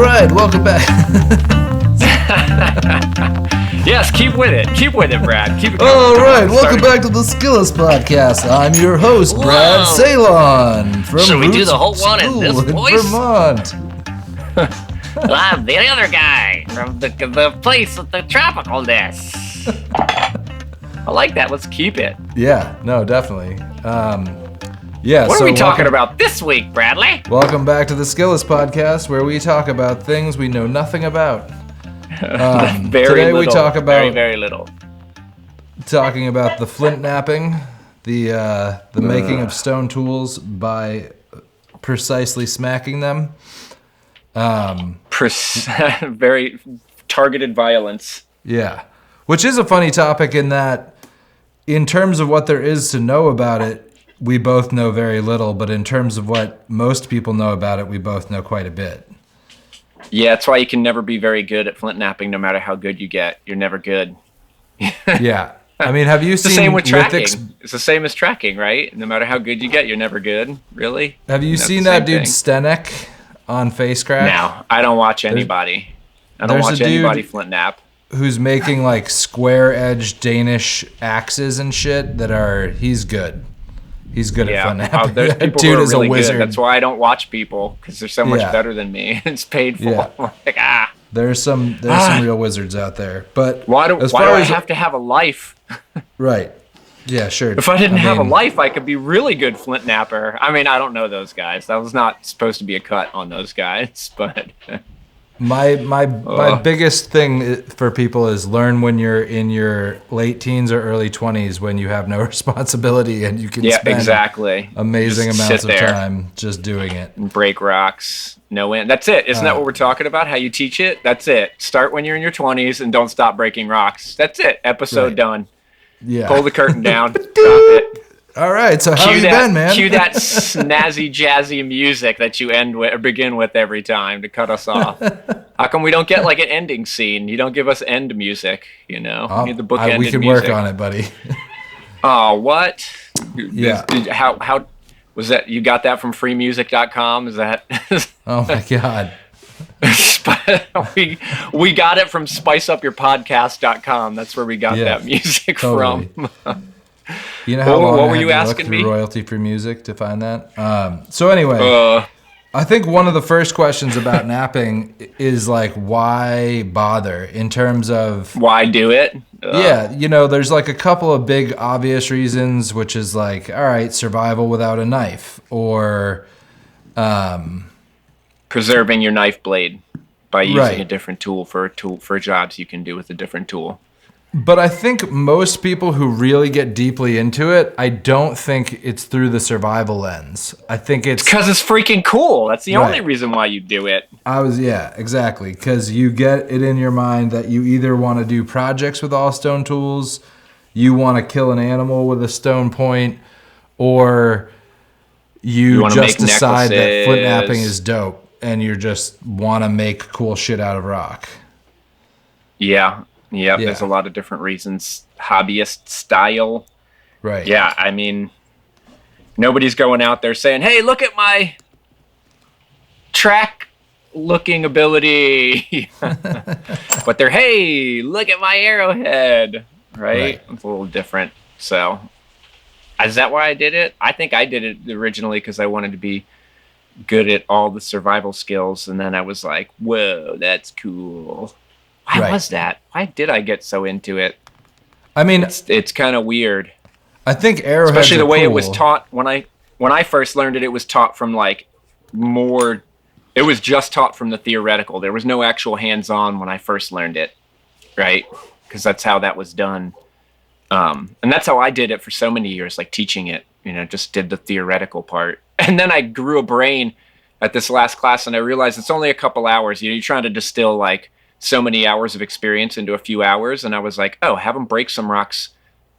right, welcome back. Yes, keep with it. Keep with it, Brad. Keep it going. All right, welcome back to the Skillist podcast. I'm your host, Brad Salon from Should we do the whole Roots one in School this voice? Vermont. I'm the other guy from the place with the tropicalness. I like that. Let's keep it. Yeah, no, definitely. Yeah. What are we talking about this week, Bradley? Welcome back to the Skillist podcast, where we talk about things we know nothing about. Today we talk about very little. talking about the Flint Knapping, the making of stone tools by precisely smacking them. Very targeted violence. Yeah, which is a funny topic in that, in terms of what there is to know about it, we both know very little, but in terms of what most people know about it, we both know quite a bit. Yeah, that's why you can never be very good at flint knapping. No matter how good you get, you're never good. Yeah. I mean, have you It's seen the same with tracking. Lithics? It's the same as tracking, right? No matter how good you get, you're never good. Really? Have you That's seen the that same dude thing. Stenek on Face Crack? No, I don't watch anybody. I don't there's watch a dude- anybody flint knap. Who's making like square edge Danish axes and shit he's good. He's good at flint knapping. There's That people dude who are is really a wizard. good. That's why I don't watch people, because they're so much Yeah. better than me. It's painful. Yeah. Like, There's some real wizards out there. But why do I have to have a life? Right. Yeah, sure. If I didn't have a mean, life, I could be really good flint napper. I mean, I don't know those guys. That was not supposed to be a cut on those guys, but My biggest thing for people is learn when you're in your late teens or early 20s, when you have no responsibility and you can spend exactly. amazing Just amounts sit of there time just doing it. and break rocks. No end. That's it. Isn't that what we're talking about? How you teach it? That's it. Start when you're in your 20s and don't stop breaking rocks. That's it. Episode Right. done. Yeah. Pull the curtain down. Drop it. All right. So how have you been, man? Cue that snazzy, jazzy music that you end with or begin with every time to cut us off. How come we don't get like an ending scene? You don't give us end music, you know? We need the bookended we can music. work on it, buddy. Oh, what? Yeah. How was that? You got that from freemusic.com? Is that? Oh my God. we got it from spiceupyourpodcast.com. That's where we got that music totally. from. You know how long what I were had you to asking look through me? royalty-free music to find that? So anyway, I think one of the first questions about napping is like, why bother in terms of... Why do it? Yeah, you know, there's like a couple of big obvious reasons, which is like, all right, survival without a knife, or... preserving your knife blade by using Right. a different tool for jobs you can do with a different tool. But I think most people who really get deeply into it, I don't think it's through the survival lens. I think it's... Because it's freaking cool. That's the only Right. reason why you do it. Yeah, exactly. Because you get it in your mind that you either want to do projects with all stone tools, you want to kill an animal with a stone point, or you wanna just make decide that flint necklaces. knapping is dope and you just want to make cool shit out of rock. Yeah. Yep. Yeah. There's a lot of different reasons. Hobbyist style. Right. Yeah. I mean, nobody's going out there saying, hey, look at my track looking ability. But they're, hey, look at my arrowhead. Right? It's a little different. So is that why I did it? I think I did it originally because I wanted to be good at all the survival skills. And then I was like, whoa, that's cool. Why was that? Why did I get so into it? I mean, It's kind of weird. I think arrowheads Especially the are way it cool. was taught when I first learned it. It was taught from like more. It was just taught from the theoretical. There was no actual hands-on when I first learned it, right? Because that's how that was done, and that's how I did it for so many years, like teaching it. You know, just did the theoretical part, and then I grew a brain at this last class, and I realized it's only a couple hours. You know, you're trying to distill like so many hours of experience into a few hours, and I was like, oh, have them break some rocks,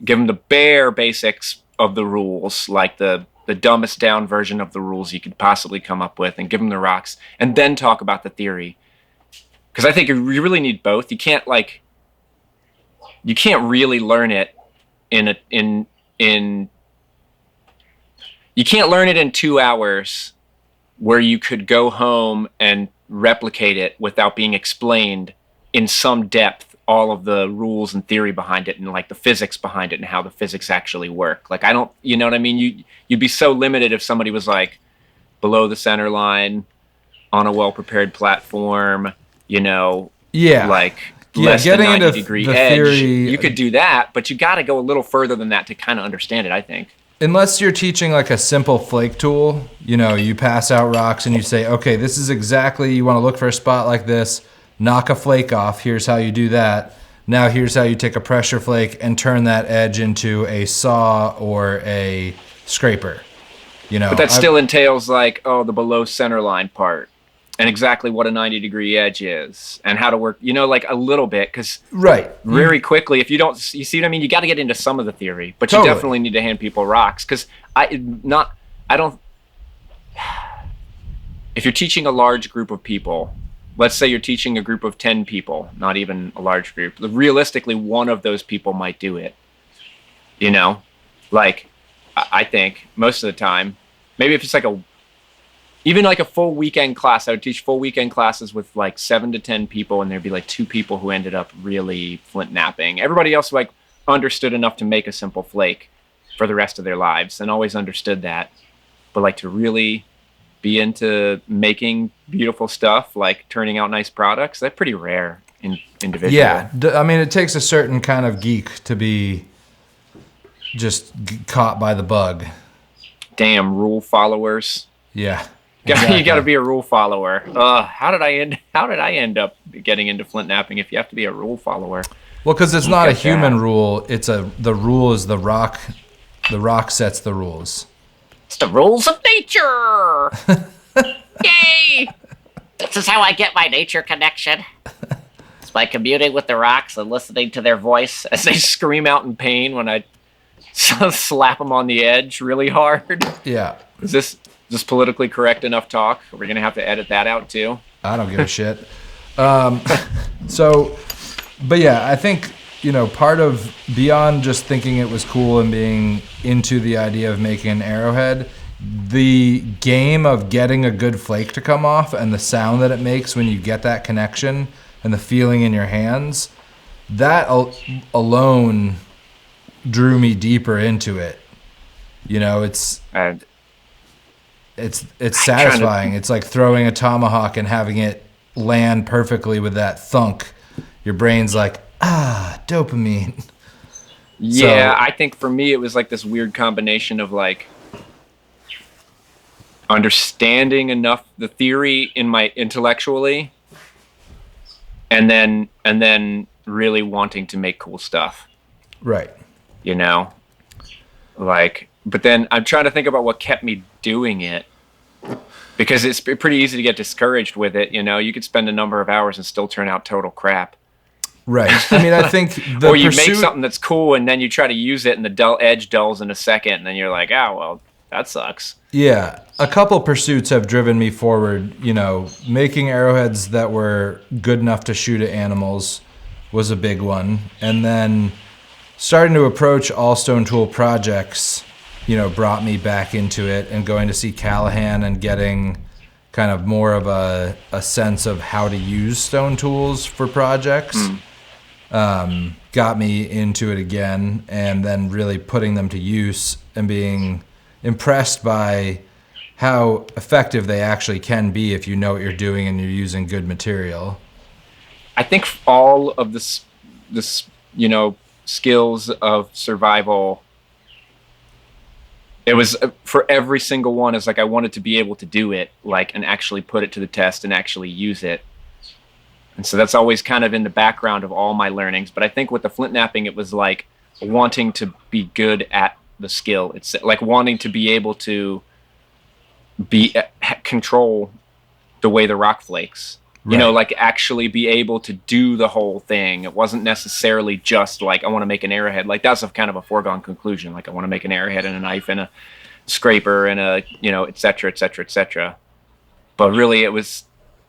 give them the bare basics of the rules, like the dumbest down version of the rules you could possibly come up with, and give them the rocks, and then talk about the theory. Because I think you really need both. You can't really learn it you can't learn it in 2 hours where you could go home and replicate it without being explained in some depth all of the rules and theory behind it and like the physics behind it and how the physics actually work. Like I don't, you know what I mean? You'd be so limited if somebody was like below the center line on a well-prepared platform, you know, like less than 90 degree edge. Theory, you could do that, but you got to go a little further than that to kind of understand it, I think. Unless you're teaching like a simple flake tool, you know, you pass out rocks and you say, okay, this is exactly, you want to look for a spot like this, knock a flake off, here's how you do that. Now here's how you take a pressure flake and turn that edge into a saw or a scraper. You know, but that still entails like, the below center line part and exactly what a 90 degree edge is and how to work, you know, like a little bit. Because very quickly, if you don't, you see what I mean? You got to get into some of the theory, but you definitely need to hand people rocks. Because if you're teaching a large group of people, let's say you're teaching a group of 10 people, not even a large group, realistically, one of those people might do it. You know, like I think most of the time, maybe if it's like even like a full weekend class, I would teach full weekend classes with like 7 to 10 people, and there'd be like 2 people who ended up really flint knapping. Everybody else like understood enough to make a simple flake for the rest of their lives and always understood that. But like to really be into making beautiful stuff, like turning out nice products, that's pretty rare in individual. Yeah, I mean, it takes a certain kind of geek to be just caught by the bug. Damn rule followers. Yeah. Exactly. You got to be a rule follower. How did I end up getting into flint knapping if you have to be a rule follower? Well, because it's not a human rule. It's the rule is the rock. The rock sets the rules. It's the rules of nature. Yay! This is how I get my nature connection. It's by communing with the rocks and listening to their voice as they scream out in pain when I slap them on the edge really hard. Yeah. Is this politically correct enough talk? Are we going to have to edit that out too? I don't give a shit. But yeah, I think, you know, part of beyond just thinking it was cool and being into the idea of making an arrowhead, the game of getting a good flake to come off and the sound that it makes when you get that connection and the feeling in your hands, that alone drew me deeper into it. You know, it's satisfying. It's like throwing a tomahawk and having it land perfectly with that thunk. Your brain's like, dopamine. Yeah, I think for me it was like this weird combination of like understanding enough the theory in my intellectually and then really wanting to make cool stuff. Right. You know? Like, but then I'm trying to think about what kept me doing it, because it's pretty easy to get discouraged with it. You know, you could spend a number of hours and still turn out total crap. Right. I mean, I think or you make something that's cool and then you try to use it and the edge dulls in a second and then you're like, well, that sucks. Yeah. A couple pursuits have driven me forward. You know, making arrowheads that were good enough to shoot at animals was a big one. And then starting to approach all stone tool projects, you know, brought me back into it, and going to see Callahan and getting kind of more of a sense of how to use stone tools for projects got me into it again, and then really putting them to use and being impressed by how effective they actually can be if you know what you're doing and you're using good material. I think all of this, you know, skills of survival, it was for every single one is like I wanted to be able to do it, like, and actually put it to the test and actually use it. And so that's always kind of in the background of all my learnings. But I think with the flint knapping, it was like wanting to be good at the skill. It's like wanting to be able to control the way the rock flakes. You know, like actually be able to do the whole thing. It wasn't necessarily just like, I want to make an arrowhead. Like that's kind of a foregone conclusion. Like I want to make an arrowhead and a knife and a scraper and a, you know, et cetera, et cetera, et cetera. But really it was,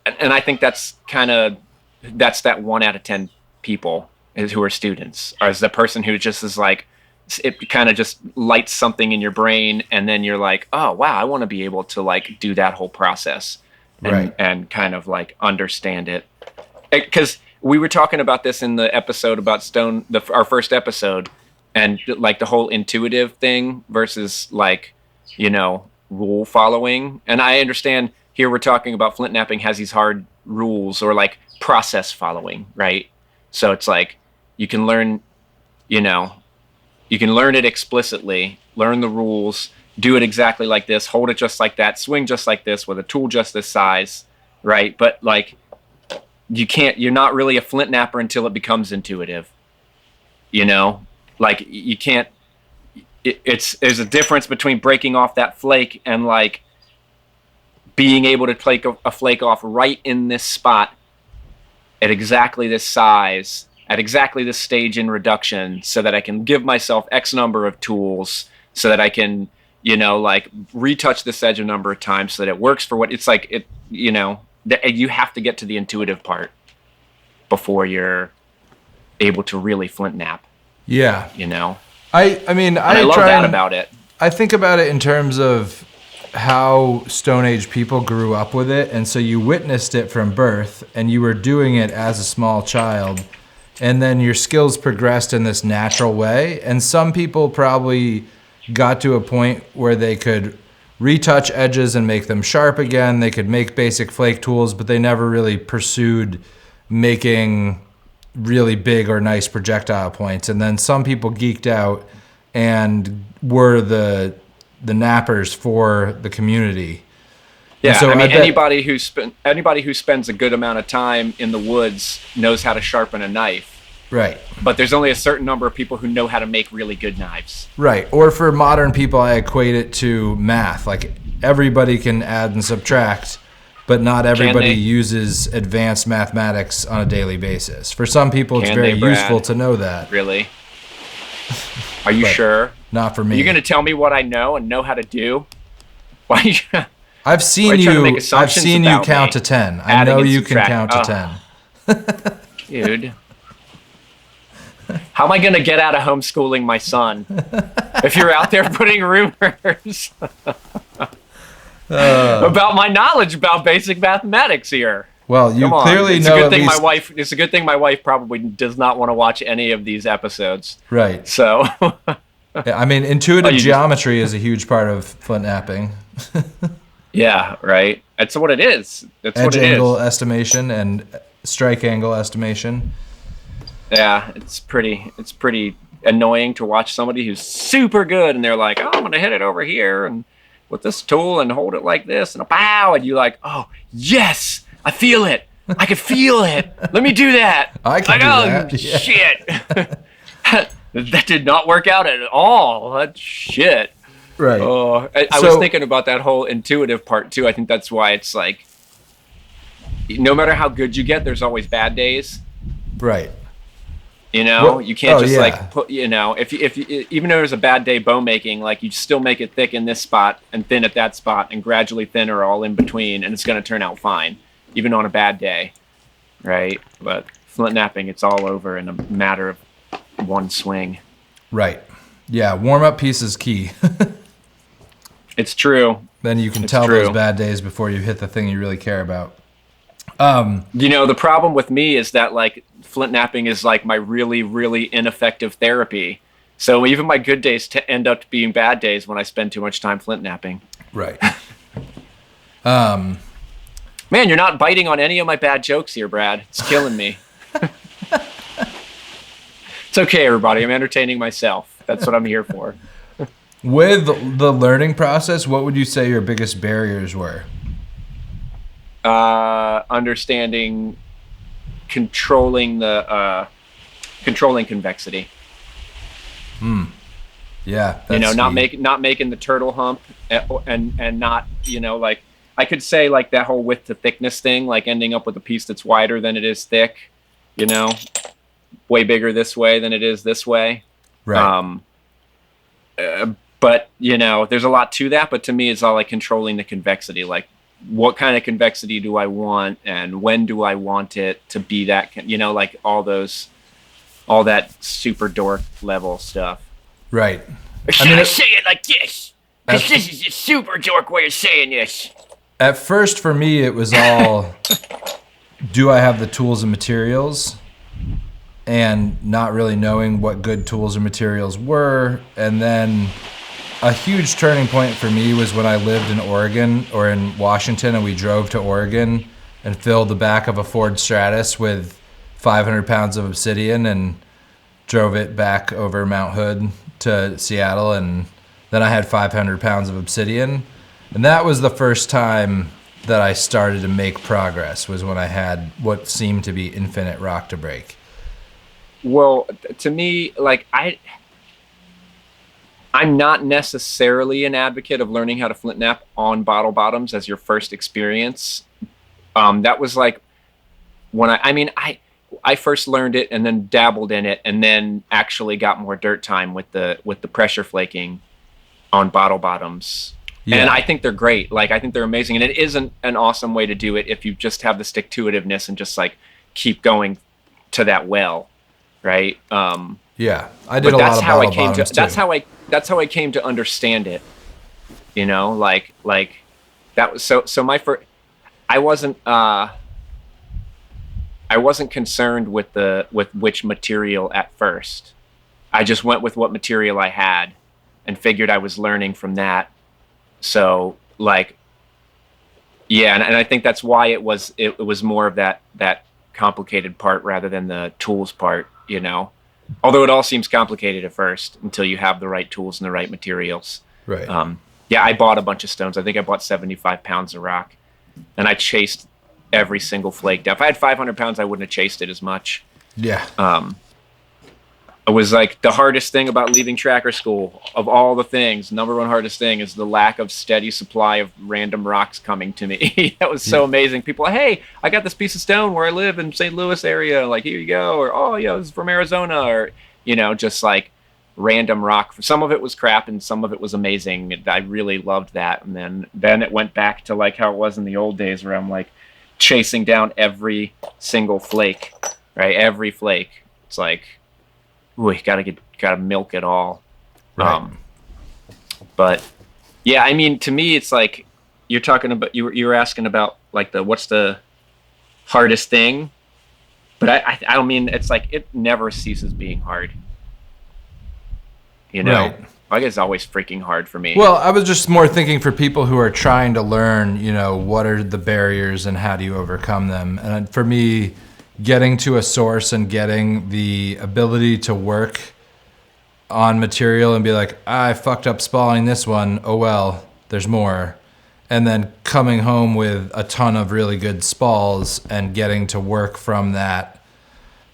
and I think that's that 1 out of 10 people who are students, or is the person who just is like it kind of just lights something in your brain, and then you're like, oh wow, I want to be able to like do that whole process and kind of like understand it. Because we were talking about this in the episode about stone, our first episode, and like the whole intuitive thing versus like, you know, rule following. And I understand here we're talking about Flint Knapping has these hard rules or like process following, right? So it's like you can learn, you know, you can learn it explicitly, learn the rules, do it exactly like this, hold it just like that, swing just like this with a tool just this size, right? But like you're not really a Flint Knapper until it becomes intuitive, you know? Like you can't, there's a difference between breaking off that flake and like being able to take a flake off right in this spot at exactly this size, at exactly this stage in reduction, so that I can give myself X number of tools, so that I can, you know, like retouch this edge a number of times so that it works for what it's like. It, you know, you have to get to the intuitive part before you're able to really Flint Knap. Yeah. You know? I mean, I love that about it. I think about it in terms of how Stone Age people grew up with it. And so you witnessed it from birth and you were doing it as a small child. And then your skills progressed in this natural way. And some people probably got to a point where they could retouch edges and make them sharp again. They could make basic flake tools, but they never really pursued making really big or nice projectile points. And then some people geeked out and were the nappers for the community. Yeah, so I mean, anybody who spends a good amount of time in the woods knows how to sharpen a knife. Right. But there's only a certain number of people who know how to make really good knives. Right. Or for modern people, I equate it to math. Like everybody can add and subtract, but not everybody uses advanced mathematics on a daily basis. For some people, it's very useful to know that. Really? Are you sure? Not for me. You're going to tell me what I know and know how to do? Why? I've seen you count to 10. I know you can count to 10. Dude. How am I going to get out of homeschooling my son if you're out there putting rumors about my knowledge about basic mathematics here? Well, you clearly know at least... It's a good thing my wife probably does not want to watch any of these episodes. Right. So... Yeah, I mean, intuitive geometry is a huge part of Flint Knapping. Yeah, right. That's what it is. That's Edge what it is. angle estimation and strike angle estimation. Yeah, it's pretty annoying to watch somebody who's super good and they're like, oh, I'm going to hit it over here and with this tool and hold it like this and pow, and you're like, oh, yes, I feel it. I can feel it. Let me do that. I can do that. Shit. That did not work out at all. That's shit. Right. Oh, I was thinking about that whole intuitive part too. I think that's why it's like, no matter how good you get, there's always bad days. Right. You know, you can't like put, you know, if you, even though there's a bad day bow making, like you still make it thick in this spot and thin at that spot and gradually thinner all in between, and it's going to turn out fine, even on a bad day. Right. But Flint Knapping, it's all over in a matter of one swing. Right. Yeah, warm-up piece is key. It's true. Then you can tell those bad days before you hit the thing you really care about. You know, the problem with me is that like Flint Knapping is like my really, really ineffective therapy. So even my good days end up being bad days when I spend too much time Flint Knapping. Right. Man, you're not biting on any of my bad jokes here, Brad. It's killing me. It's okay, everybody. I'm entertaining myself. That's what I'm here for. With the learning process, what would you say your biggest barriers were? Understanding, controlling convexity. Yeah, that's you know, not making the turtle hump, and not, you know, like I could say like that whole width to thickness thing, like ending up with a piece that's wider than it is thick, you know, way bigger this way than it is this way. Right. But you know, there's a lot to that. But to me, it's all like controlling the convexity, like what kind of convexity do I want and when do I want it to be that, you know, like all that super dork level stuff. Right. Or should I say it like this? Because this is a super dork way of saying this. At first, for me, it was all, do I have the tools and materials? And not really knowing what good tools and materials were. And then a huge turning point for me was when I lived in Oregon or in Washington, and we drove to Oregon and filled the back of a Ford Stratus with 500 pounds of obsidian and drove it back over Mount Hood to Seattle. And then I had 500 pounds of obsidian. And that was the first time that I started to make progress, was when I had what seemed to be infinite rock to break. Well, to me, like I'm not necessarily an advocate of learning how to flint knap on bottle bottoms as your first experience. That was like when I first learned it and then dabbled in it and then actually got more dirt time with the pressure flaking on bottle bottoms. Yeah. And I think they're great. Like, I think they're amazing. And it isn't an awesome way to do it if you just have the stick-to-itiveness and just like keep going to that well. Right. Yeah, I did a lot of bottle bottoms too. That's how I came to understand it. You know, like that was so my first. I wasn't concerned with which material at first. I just went with what material I had, and figured I was learning from that. So like, yeah, and I think that's why it was more of that complicated part rather than the tools part. You know, although it all seems complicated at first until you have the right tools and the right materials. Right. Yeah, I bought a bunch of stones. I think I bought 75 pounds of rock, and I chased every single flake down. If I had 500 pounds, I wouldn't have chased it as much. Yeah. It was like the hardest thing about leaving tracker school. Of all the things, number one hardest thing is the lack of steady supply of random rocks coming to me. That was so amazing. People, hey, I got this piece of stone where I live in St. Louis area. Like, here you go. Or, oh, yeah, this is from Arizona. Or, you know, just like random rock. Some of it was crap and some of it was amazing. I really loved that. And then it went back to like how it was in the old days where I'm like chasing down every single flake, right? Every flake. It's like, ooh, you gotta milk it all. Right. But yeah, I mean, to me, it's like you're talking about. You were asking about like what's the hardest thing, but I don't mean it's like it never ceases being hard. You know, right. I guess it's always freaking hard for me. Well, I was just more thinking for people who are trying to learn. You know, what are the barriers and how do you overcome them? And for me, getting to a source and getting the ability to work on material and be like, I fucked up spalling this one. Oh, well, there's more. And then coming home with a ton of really good spalls and getting to work from that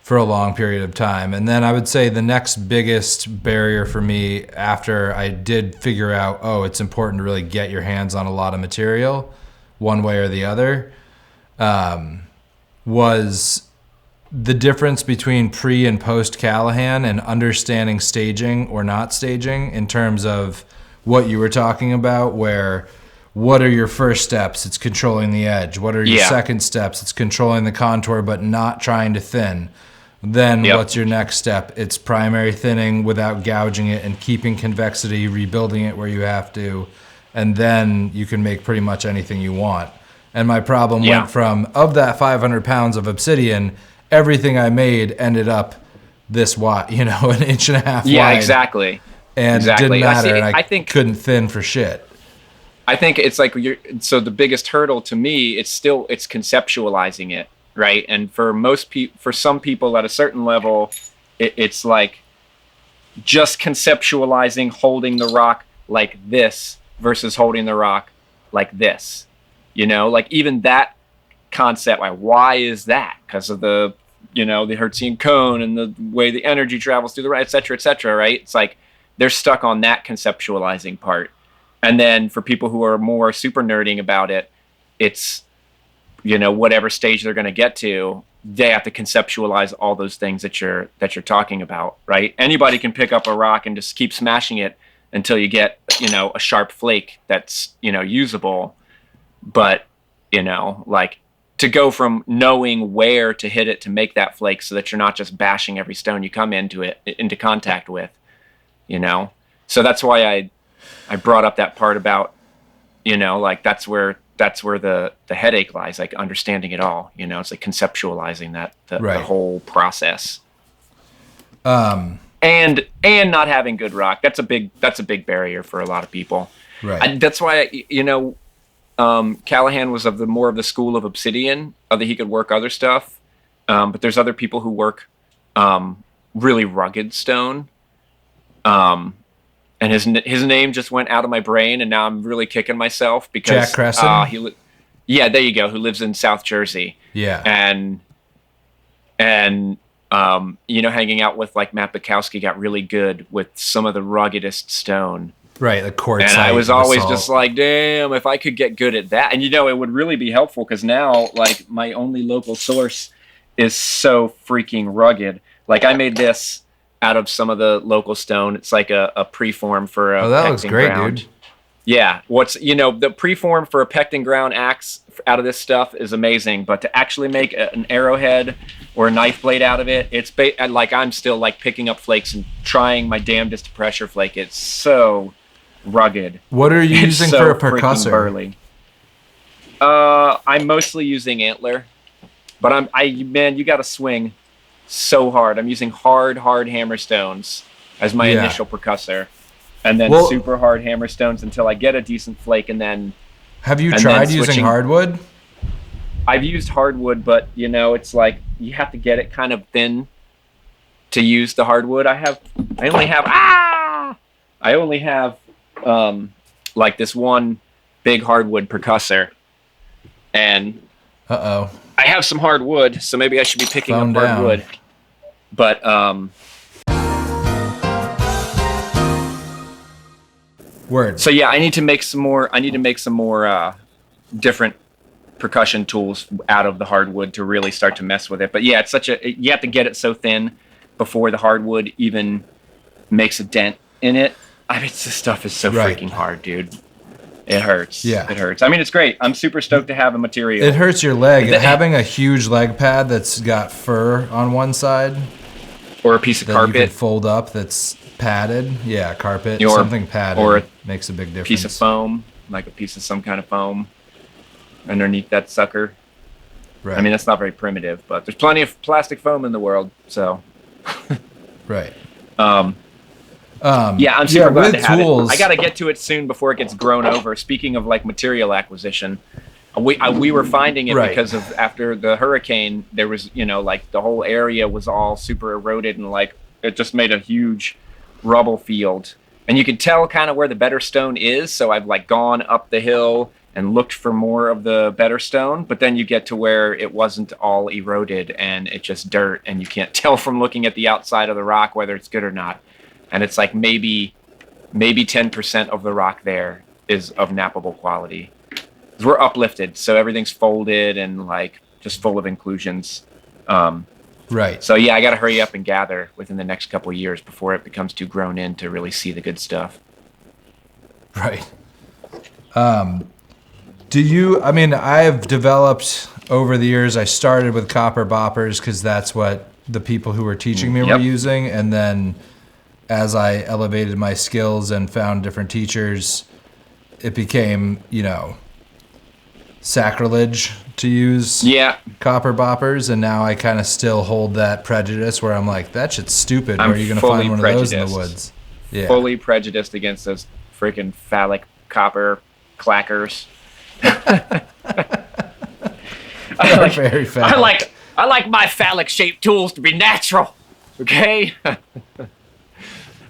for a long period of time. And then I would say the next biggest barrier for me after I did figure out, oh, it's important to really get your hands on a lot of material one way or the other, was the difference between pre and post Callahan and understanding staging or not staging in terms of what you were talking about, where what are your first steps? It's controlling the edge. What are your second steps? It's controlling the contour but not trying to thin. Then what's your next step? It's primary thinning without gouging it and keeping convexity, rebuilding it where you have to, and then you can make pretty much anything you want. And my problem went from, of that 500 pounds of obsidian, everything I made ended up this wide, you know, an inch and a half wide. Yeah, exactly. And it didn't matter, and I couldn't thin for shit. I think it's like so the biggest hurdle to me, it's conceptualizing it, right? And for for some people at a certain level, it's like just conceptualizing holding the rock like this versus holding the rock like this. You know, like even that concept, like why is that? Because of the, you know, the Hertzian cone and the way the energy travels through the right, et cetera, right? It's like they're stuck on that conceptualizing part. And then for people who are more super nerding about it, it's, you know, whatever stage they're going to get to, they have to conceptualize all those things that you're talking about, right? Anybody can pick up a rock and just keep smashing it until you get, you know, a sharp flake that's, you know, usable. But, you know, like to go from knowing where to hit it to make that flake so that you're not just bashing every stone you come into contact with, you know, So that's why I brought up that part about, like that's where the headache lies, like understanding it all. It's like conceptualizing the whole process. And not having good rock. That's a big barrier for a lot of people. Right. That's why Callahan was more of the school of obsidian, that he could work other stuff. But there's other people who work really rugged stone. And his name just went out of my brain, and now I'm really kicking myself because Jack Cresson. Yeah, there you go. Who lives in South Jersey? Yeah. And hanging out with like Matt Bukowski got really good with some of the ruggedest stone. Right, the quartzite. And I was always just like, damn, if I could get good at that. And it would really be helpful because now, like, my only local source is so freaking rugged. Like, I made this out of some of the local stone. It's like a preform for a that looks great, ground. Dude. Yeah, the preform for a pectin ground axe out of this stuff is amazing, but to actually make an arrowhead or a knife blade out of it, it's like I'm still like picking up flakes and trying my damnedest to pressure flake. It's so rugged. What are you using for a percussor? Burly. I'm mostly using antler, but you got to swing so hard. I'm using hard hammerstones as my initial percussor, and then super hard hammerstones until I get a decent flake, and then. Have you tried using hardwood? I've used hardwood, but it's like you have to get it kind of thin to use the hardwood. I only have like this one big hardwood percussor, and I have some hardwood, so maybe I should be picking up hardwood. But Word. So yeah, I need to make some more different percussion tools out of the hardwood to really start to mess with it. But yeah, you have to get it so thin before the hardwood even makes a dent in it. This stuff is so freaking hard, dude. It hurts. Yeah. It hurts. It's great. I'm super stoked to have a material. It hurts your leg. Having a huge leg pad that's got fur on one side. Or a piece of carpet. You can fold up that's padded. Yeah, carpet. Something padded. Or makes a big difference. Piece of foam, like a piece of some kind of foam underneath that sucker. Right. That's not very primitive, but there's plenty of plastic foam in the world, so. Right. Yeah, I'm super glad to have tools, it. I got to get to it soon before it gets grown over. Speaking of like material acquisition, we were finding it because of after the hurricane, there was like the whole area was all super eroded and like it just made a huge rubble field, and you could tell kind of where the better stone is. So I've like gone up the hill and looked for more of the better stone, but then you get to where it wasn't all eroded and it's just dirt, and you can't tell from looking at the outside of the rock whether it's good or not. And it's like maybe 10% of the rock there is of knappable quality. 'Cause we're uplifted, so everything's folded and like just full of inclusions. Right. So yeah, I got to hurry up and gather within the next couple of years before it becomes too grown in to really see the good stuff. Right. I've developed over the years, I started with copper boppers because that's what the people who were teaching me were using. And then as I elevated my skills and found different teachers, it became, sacrilege to use copper boppers. And now I kind of still hold that prejudice where I'm like, that shit's stupid. Where are you going to find one of those in the woods? Yeah. Fully prejudiced against those freaking phallic copper clackers. I like my phallic shaped tools to be natural. Okay?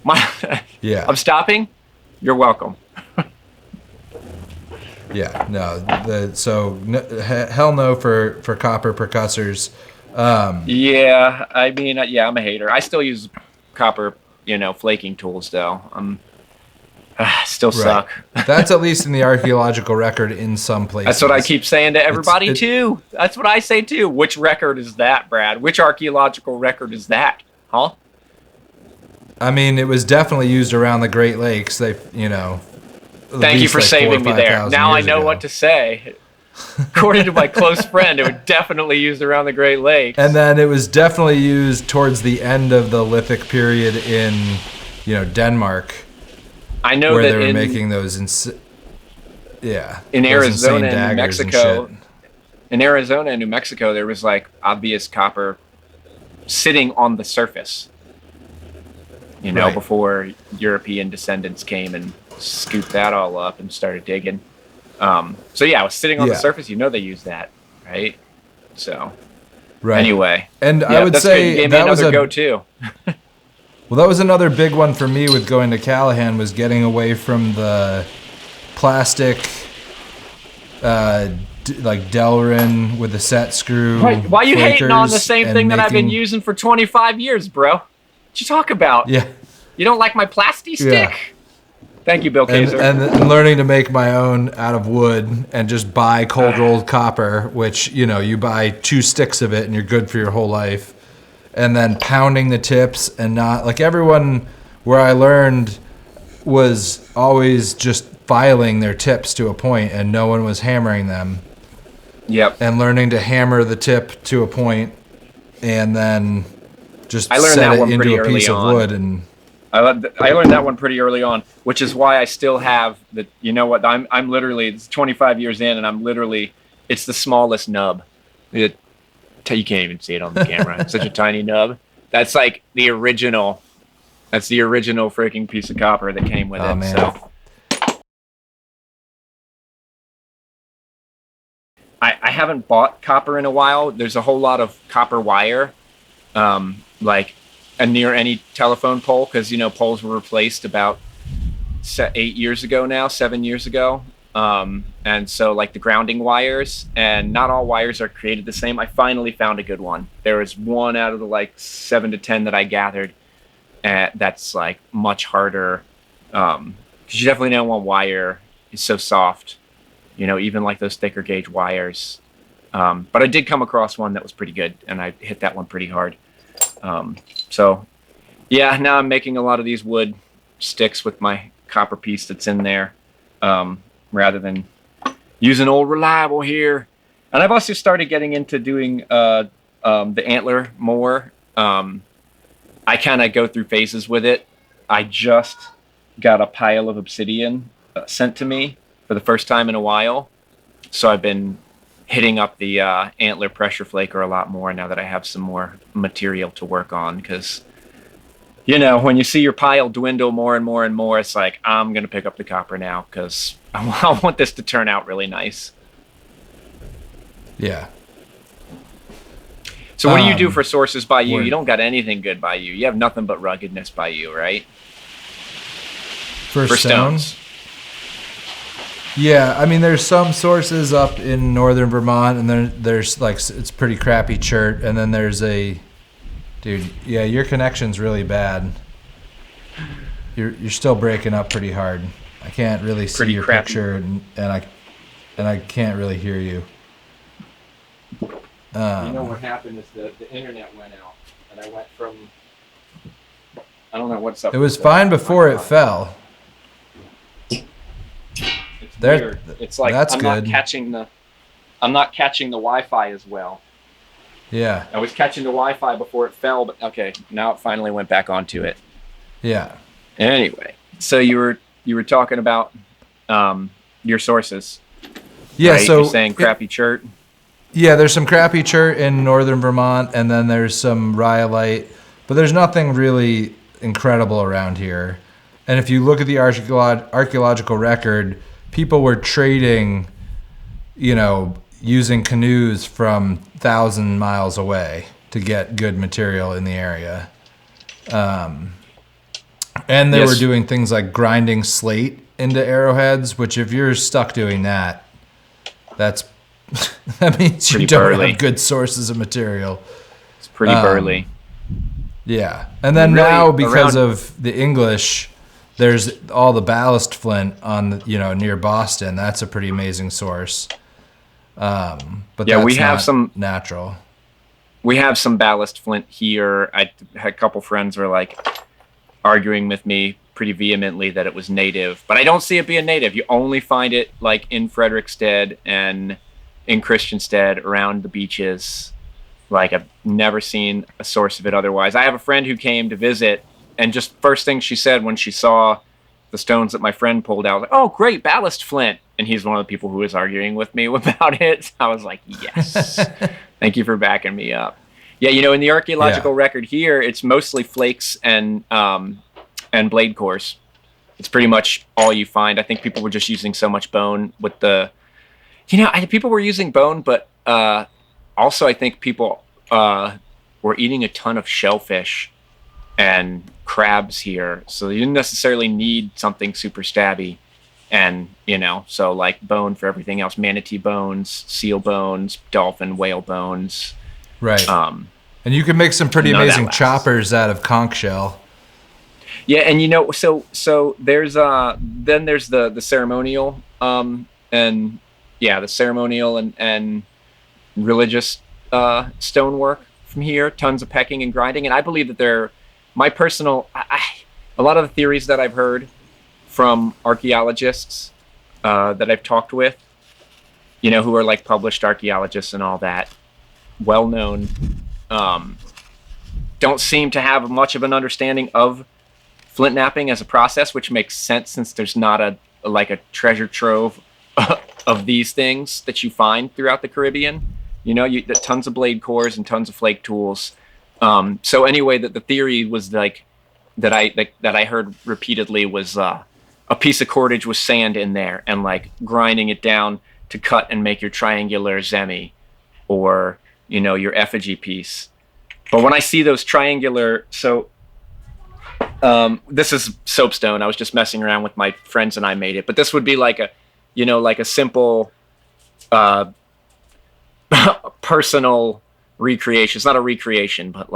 I'm stopping. You're welcome. Yeah, no. Hell no for copper percussors. Yeah, I'm a hater. I still use copper, flaking tools though. Still suck. That's at least in the archaeological record in some places. That's what I keep saying to everybody too. That's what I say too. Which record is that, Brad? Which archaeological record is that? Huh? It was definitely used around the Great Lakes. Thank you for saving me there. Now I know what to say. According to my close friend, it was definitely used around the Great Lakes. And then it was definitely used towards the end of the lithic period in, Denmark. I know where that they were in making those in those Arizona insane and New daggers and Mexico. shit. In Arizona and New Mexico, there was like obvious copper sitting on the surface. You know, Right. before European descendants came and scooped that all up and started digging. So yeah, I was sitting on the Yeah. surface. You know, they use that, right? So Right. anyway, And yeah, I would that's good. You say gave me that was another a go-to. well, that was another big one for me with going to Callahan, was getting away from the plastic, like Delrin with the set screw. Why are you hating on the flakers same and thing that I've been making- using for 25 years, bro? What you talk about? Yeah. You don't like my plasti stick? Yeah. Thank you, Bill And, Kaiser. and learning to make my own out of wood and just buy cold rolled copper, which, you know, you buy 2 sticks of it and you're good for your whole life. And then pounding the tips and not like everyone where I learned was always just filing their tips to a point and no one was hammering them. Yep. And learning to hammer the tip to a point and then just I learned set that it one into pretty a piece early of on. wood. And I learned that one pretty early on, which is why I still have the. You know what? I'm literally, it's 25 years in, and I'm literally, it's the smallest nub. You can't even see it on the camera. It's such a tiny nub. That's like the original. That's the original freaking piece of copper that came with Oh, it. man. So I haven't bought copper in a while. There's a whole lot of copper wire, like near any telephone pole, because, you know, poles were replaced about 8 years ago now, 7 years ago. And so like the grounding wires, and not all wires are created the same. I finally found a good one. There was one out of the like 7 to 10 that I gathered, that's like much harder. Because you definitely don't want wire. It's so soft, you know, even like those thicker gauge wires. But I did come across one that was pretty good, and I hit that one pretty hard. So yeah, now I'm making a lot of these wood sticks with my copper piece that's in there, rather than using old reliable here. And I've also started getting into doing the antler more. I kind of go through phases with it. I just got a pile of obsidian sent to me for the first time in a while, so I've been hitting up the antler pressure flaker a lot more now that I have some more material to work on. Because, you know, when you see your pile dwindle more and more and more, it's like, I'm going to pick up the copper now because I want this to turn out really nice. yeah. So what do you do for sources by you? word. You don't got anything good by you. You have nothing but ruggedness by you, right? For For stones? stones. Yeah, I mean, there's some sources up in northern Vermont, and then there's like, it's pretty crappy chert, and then there's dude, yeah, your connection's really bad. You're still breaking up pretty hard. I can't really see Pretty your crappy. picture, and I can't really hear you. You know what happened is the internet went out, and I went from, I don't know what's up. It was with fine the before it Wi-Fi. fell. It's There- weird. It's like that's I'm good. not catching the Wi-Fi as well. Yeah, I was catching the Wi-Fi before it fell, but okay, now it finally went back onto it. yeah. Anyway, so you were talking about your sources. Yeah, right? so You're saying crappy chert. yeah, there's some crappy chert in northern Vermont, and then there's some rhyolite, but there's nothing really incredible around here. And if you look at the archaeological record, people were trading, you know, using canoes from 1,000 miles away to get good material in the area. And they Yes. were doing things like grinding slate into arrowheads, which if you're stuck doing that, that means Pretty you don't burly. have good sources of material. It's pretty burly. Yeah. And then Really, now, because around- of the English, there's all the ballast flint on, near Boston. That's a pretty amazing source. But Yeah, that's we have not some- natural. We have some ballast flint here. I had a couple friends were like arguing with me pretty vehemently that it was native, but I don't see it being native. You only find it like in Frederickstead and in Christiansted around the beaches. Like, I've never seen a source of it otherwise. I have a friend who came to visit, and just first thing she said when she saw the stones that my friend pulled out. Like, oh, great, ballast flint. And he's one of the people who was arguing with me about it. So I was like, yes, thank you for backing me up. Yeah, in the archaeological record here, it's mostly flakes and blade cores. It's pretty much all you find. I think people were just using so much bone with the, people were using bone, but also I think people were eating a ton of shellfish and crabs here. So you didn't necessarily need something super stabby. And, so like bone for everything else, manatee bones, seal bones, dolphin, whale bones. Right. And you can make some pretty amazing choppers out of conch shell. Yeah, and so there's then there's the ceremonial the ceremonial and religious stonework from here. Tons of pecking and grinding, and I believe that they're my personal. A lot of the theories that I've heard from archaeologists that I've talked with, who are like published archaeologists and all that, well known, don't seem to have much of an understanding of flint knapping as a process, which makes sense since there's not a treasure trove of these things that you find throughout the Caribbean. Tons of blade cores and tons of flake tools. So anyway, the theory was like that I heard repeatedly was a piece of cordage with sand in there and like grinding it down to cut and make your triangular zemi or your effigy piece. But when I see those triangular, this is soapstone. I was just messing around with my friends and I made it. But this would be like a simple personal recreation. It's not a recreation, but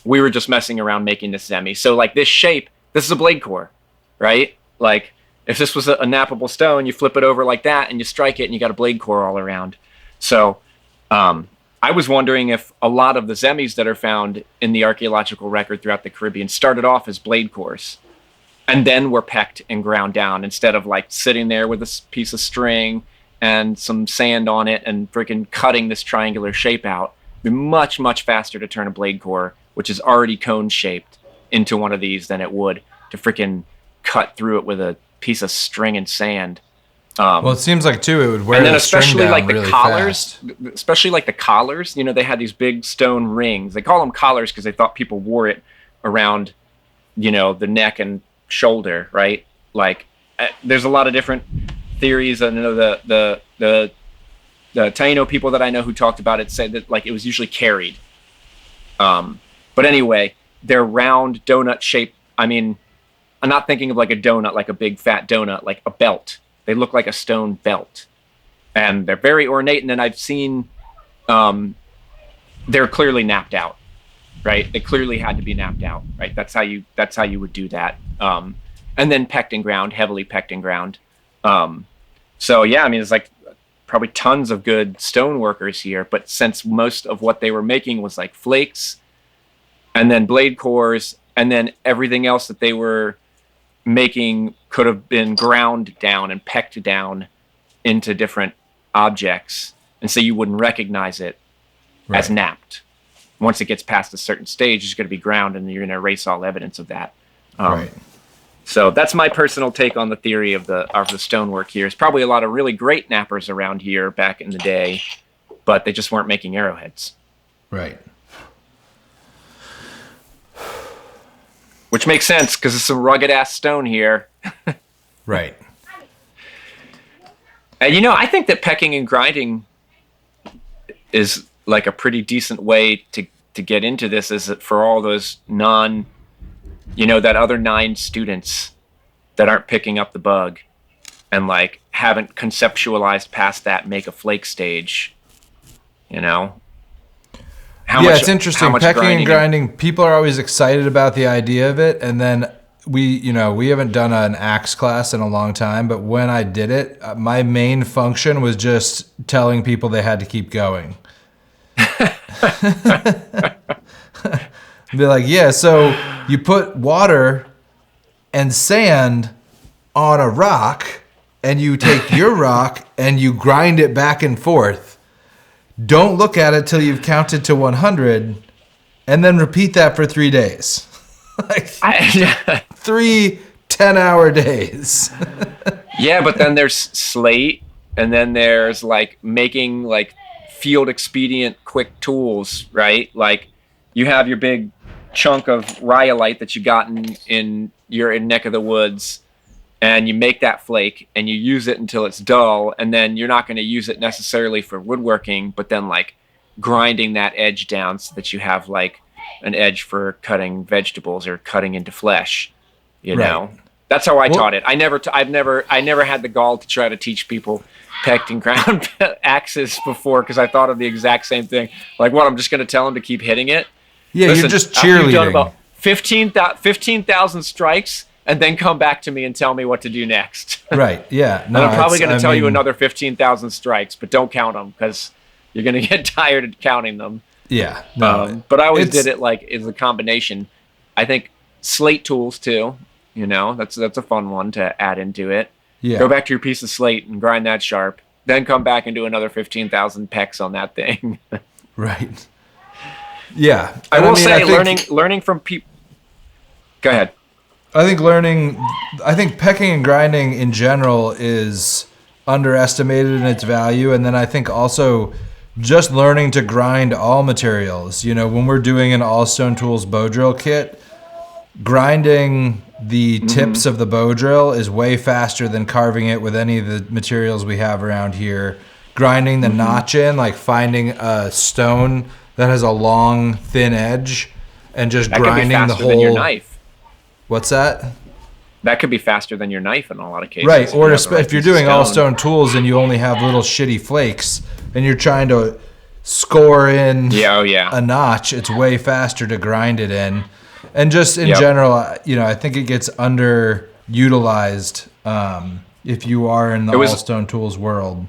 we were just messing around making this zemi. So like this shape, this is a blade core, right? Like if this was a knappable stone, you flip it over like that and you strike it and you got a blade core all around. So I was wondering if a lot of the zemis that are found in the archaeological record throughout the Caribbean started off as blade cores and then were pecked and ground down instead of like sitting there with a piece of string and some sand on it and freaking cutting this triangular shape out. It'd be much, much faster to turn a blade core, which is already cone shaped, into one of these than it would to freaking cut through it with a piece of string and sand. Well, it seems like too it would wear. And then the string especially down like the really collars, fast. especially like the collars. They had these big stone rings. They call them collars because they thought people wore it around, the neck and shoulder, right? Like, there's a lot of different theories. I know the Taino people that I know who talked about it said that like it was usually carried. But anyway, they're round donut shaped. I mean, I'm not thinking of like a donut, like a big fat donut, like a belt. They look like a stone belt, and they're very ornate. And then I've seen, they're clearly knapped out, right? They clearly had to be knapped out, right? That's how you would do that. And then pecked and ground, heavily pecked and ground. So yeah, I mean, it's like probably tons of good stone workers here, but since most of what they were making was like flakes and then blade cores and then everything else that they were making could have been ground down and pecked down into different objects, and so you wouldn't recognize it as knapped. Once it gets past a certain stage, it's going to be ground, and you're going to erase all evidence of that. Right. So that's my personal take on the theory of the stonework here. There's probably a lot of really great knappers around here back in the day, but they just weren't making arrowheads. Right. Which makes sense because it's some rugged ass stone here. Right. And I think that pecking and grinding is like a pretty decent way to get into this, is that for all those that other 9 students that aren't picking up the bug and like haven't conceptualized past that make a flake stage, It's interesting. Pecking and grinding, people are always excited about the idea of it. And then we haven't done an axe class in a long time, but when I did it, my main function was just telling people they had to keep going. Be like, yeah, so you put water and sand on a rock and you take your rock and you grind it back and forth. Don't look at it till you've counted to 100 and then repeat that for 3 days. Like 3 10-hour days. Yeah, but then there's slate, and then there's like making like field expedient quick tools, right? Like you have your big chunk of rhyolite that you got in your neck of the woods, and you make that flake and you use it until it's dull, and then you're not going to use it necessarily for woodworking, but then like grinding that edge down so that you have like an edge for cutting vegetables or cutting into flesh, you know. That's how I taught it. I've never had the gall to try to teach people pecked and ground axes before, because I thought of the exact same thing. Like, what, I'm just going to tell them to keep hitting it? Yeah, listen, you're just cheerleading. You've done about 15,000 strikes, and then come back to me and tell me what to do next. Right, yeah. No, and I'm probably going to tell you another 15,000 strikes, but don't count them, because you're going to get tired of counting them. Yeah. No, but I always did it like as a combination. I think slate tools too. You know, that's a fun one to add into it. Yeah. Go back to your piece of slate and grind that sharp. Then come back and do another 15,000 pecks on that thing. Right. Yeah. I will say, learning from people. Go ahead. I think pecking and grinding in general is underestimated in its value, and then I think also just learning to grind all materials. You know, when we're doing an all stone tools bow drill kit, grinding the tips of the bow drill is way faster than carving it with any of the materials we have around here. Grinding the notch in, like finding a stone that has a long, thin edge, and just grinding the whole. That could be faster than your knife. What's that? That could be faster than your knife in a lot of cases. Right, or if you're doing all stone tools and you only have little shitty flakes, and you're trying to score in a notch, it's way faster to grind it in. And just in general, you know, I think it gets underutilized if you are in the all stone tools world.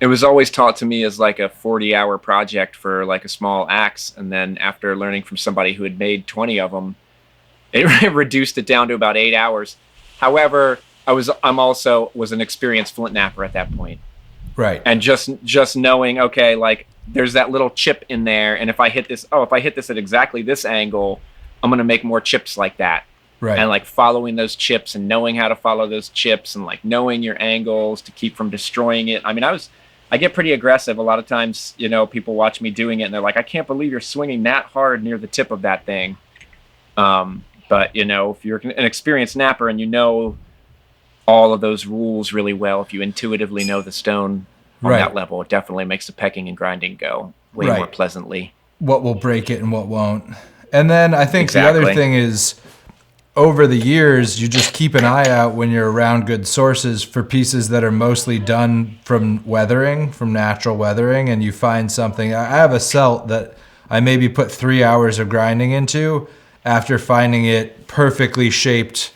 It was always taught to me as like a 40-hour project for like a small axe, and then after learning from somebody who had made 20 of them, it reduced it down to about 8 hours. However, I'm also an experienced flint knapper at that point. Right. And just knowing, okay, like there's that little chip in there, and if I hit this at exactly this angle, I'm going to make more chips like that. Right. And like following those chips and knowing how to follow those chips and like knowing your angles to keep from destroying it. I mean, I get pretty aggressive. A lot of times, you know, people watch me doing it and they're like, I can't believe you're swinging that hard near the tip of that thing. But, you know, if you're an experienced knapper and you know all of those rules really well, if you intuitively know the stone on that level, it definitely makes the pecking and grinding go way more pleasantly. What will break it and what won't. And then I think the other thing is, over the years, you just keep an eye out when you're around good sources for pieces that are mostly done from weathering, from natural weathering, and you find something. I have a celt that I maybe put 3 hours of grinding into after finding it perfectly shaped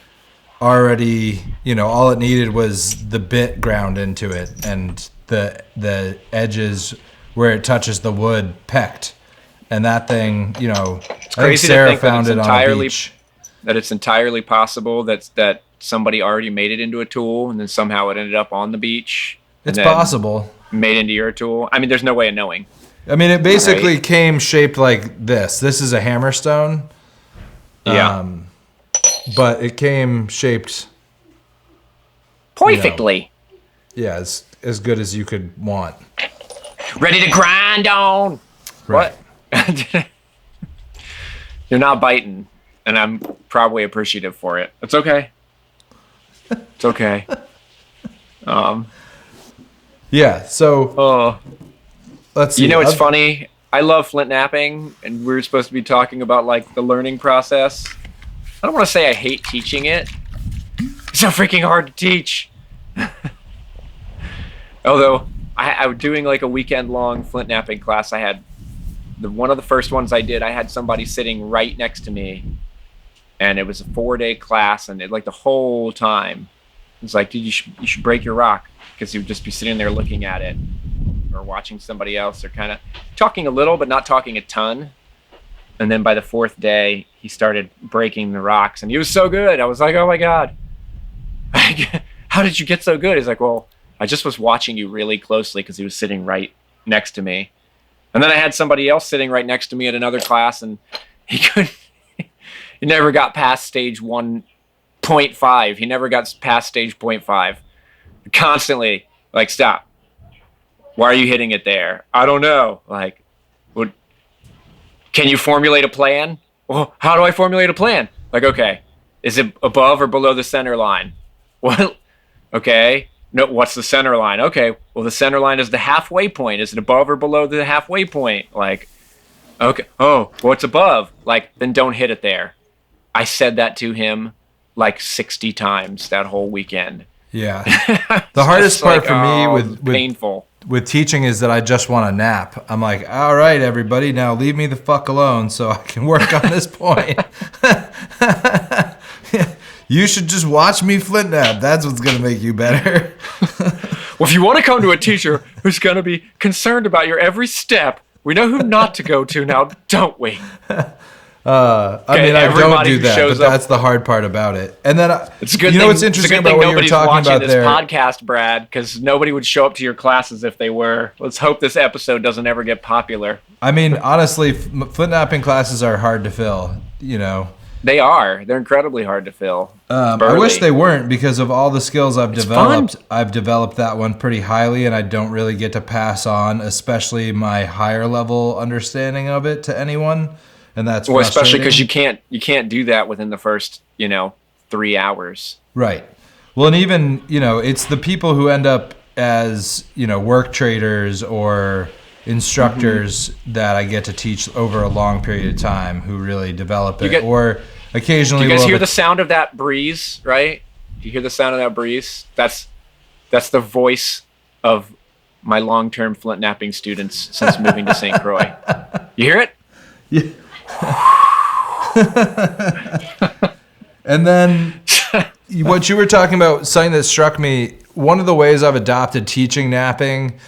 already. You know, all it needed was the bit ground into it and the edges where it touches the wood pecked. And that thing, you know, it's crazy Sarah to think found it on a beach. That it's entirely possible that somebody already made it into a tool and then somehow it ended up on the beach. It's possible. Made into your tool. I mean, there's no way of knowing. I mean, it basically came shaped like this. This is a hammerstone. Yeah. But it came shaped perfectly. You know, as good as you could want. Ready to grind on. Right. What? You're not biting, and I'm probably appreciative for it. It's okay. It's okay. Yeah. So. Let's see. You know, it's funny. I love Flint Knapping, and we're supposed to be talking about like the learning process. I don't want to say I hate teaching it. It's so freaking hard to teach. Although I was doing like a weekend-long Flint Knapping class. I had one of the first ones I did. I had somebody sitting right next to me, and it was a 4-day class, and like the whole time, it's like, dude, you should break your rock, because he would just be sitting there looking at it, or watching somebody else, or kind of talking a little, but not talking a ton. And then by the 4th day, he started breaking the rocks, and he was so good. I was like, oh my God, how did you get so good? He's like, well, I just was watching you really closely because he was sitting right next to me. And then I had somebody else sitting right next to me at another class, and he He never got past stage 1.5. He never got past stage 0.5. Constantly, like, stop. Why are you hitting it there? I don't know. Like, can you formulate a plan? Well, how do I formulate a plan? Like, okay, is it above or below the center line? Well, okay. No, what's the center line? Okay, well, the center line is the halfway point. Is it above or below the halfway point? Like, okay. Oh, what's above? Like, then don't hit it there. I said that to him like 60 times that whole weekend. Yeah. The hardest part for me with painful. With teaching is that I just want to nap. I'm like, all right, everybody, now leave me the fuck alone so I can work on this point. You should just watch me Flint Knap. That's what's going to make you better. Well, if you want to come to a teacher who's going to be concerned about your every step, we know who not to go to now, don't we? I mean, I don't do that, but that's the hard part about it. And then, it's a good you know thing, what's interesting about what you were talking about there? Nobody's watching this podcast, Brad, because nobody would show up to your classes if they were. Let's hope this episode doesn't ever get popular. I mean, honestly, Flint Knapping classes are hard to fill, you know. They are. They're incredibly hard to fill. I wish they weren't because of all the skills I've developed. Fun. I've developed that one pretty highly, and I don't really get to pass on, especially my higher level understanding of it to anyone. And that's well, especially because you can't do that within the first 3 hours. Right. Well, and even it's the people who end up as work traders or instructors that I get to teach over a long period of time who really develop it. Or occasionally, do you guys hear the sound of that breeze? Right? Do you hear the sound of that breeze? That's the voice of my long-term Flint Knapping students since moving to St. Croix. You hear it? Yeah. And then what you were talking about, something that struck me, one of the ways I've adopted teaching napping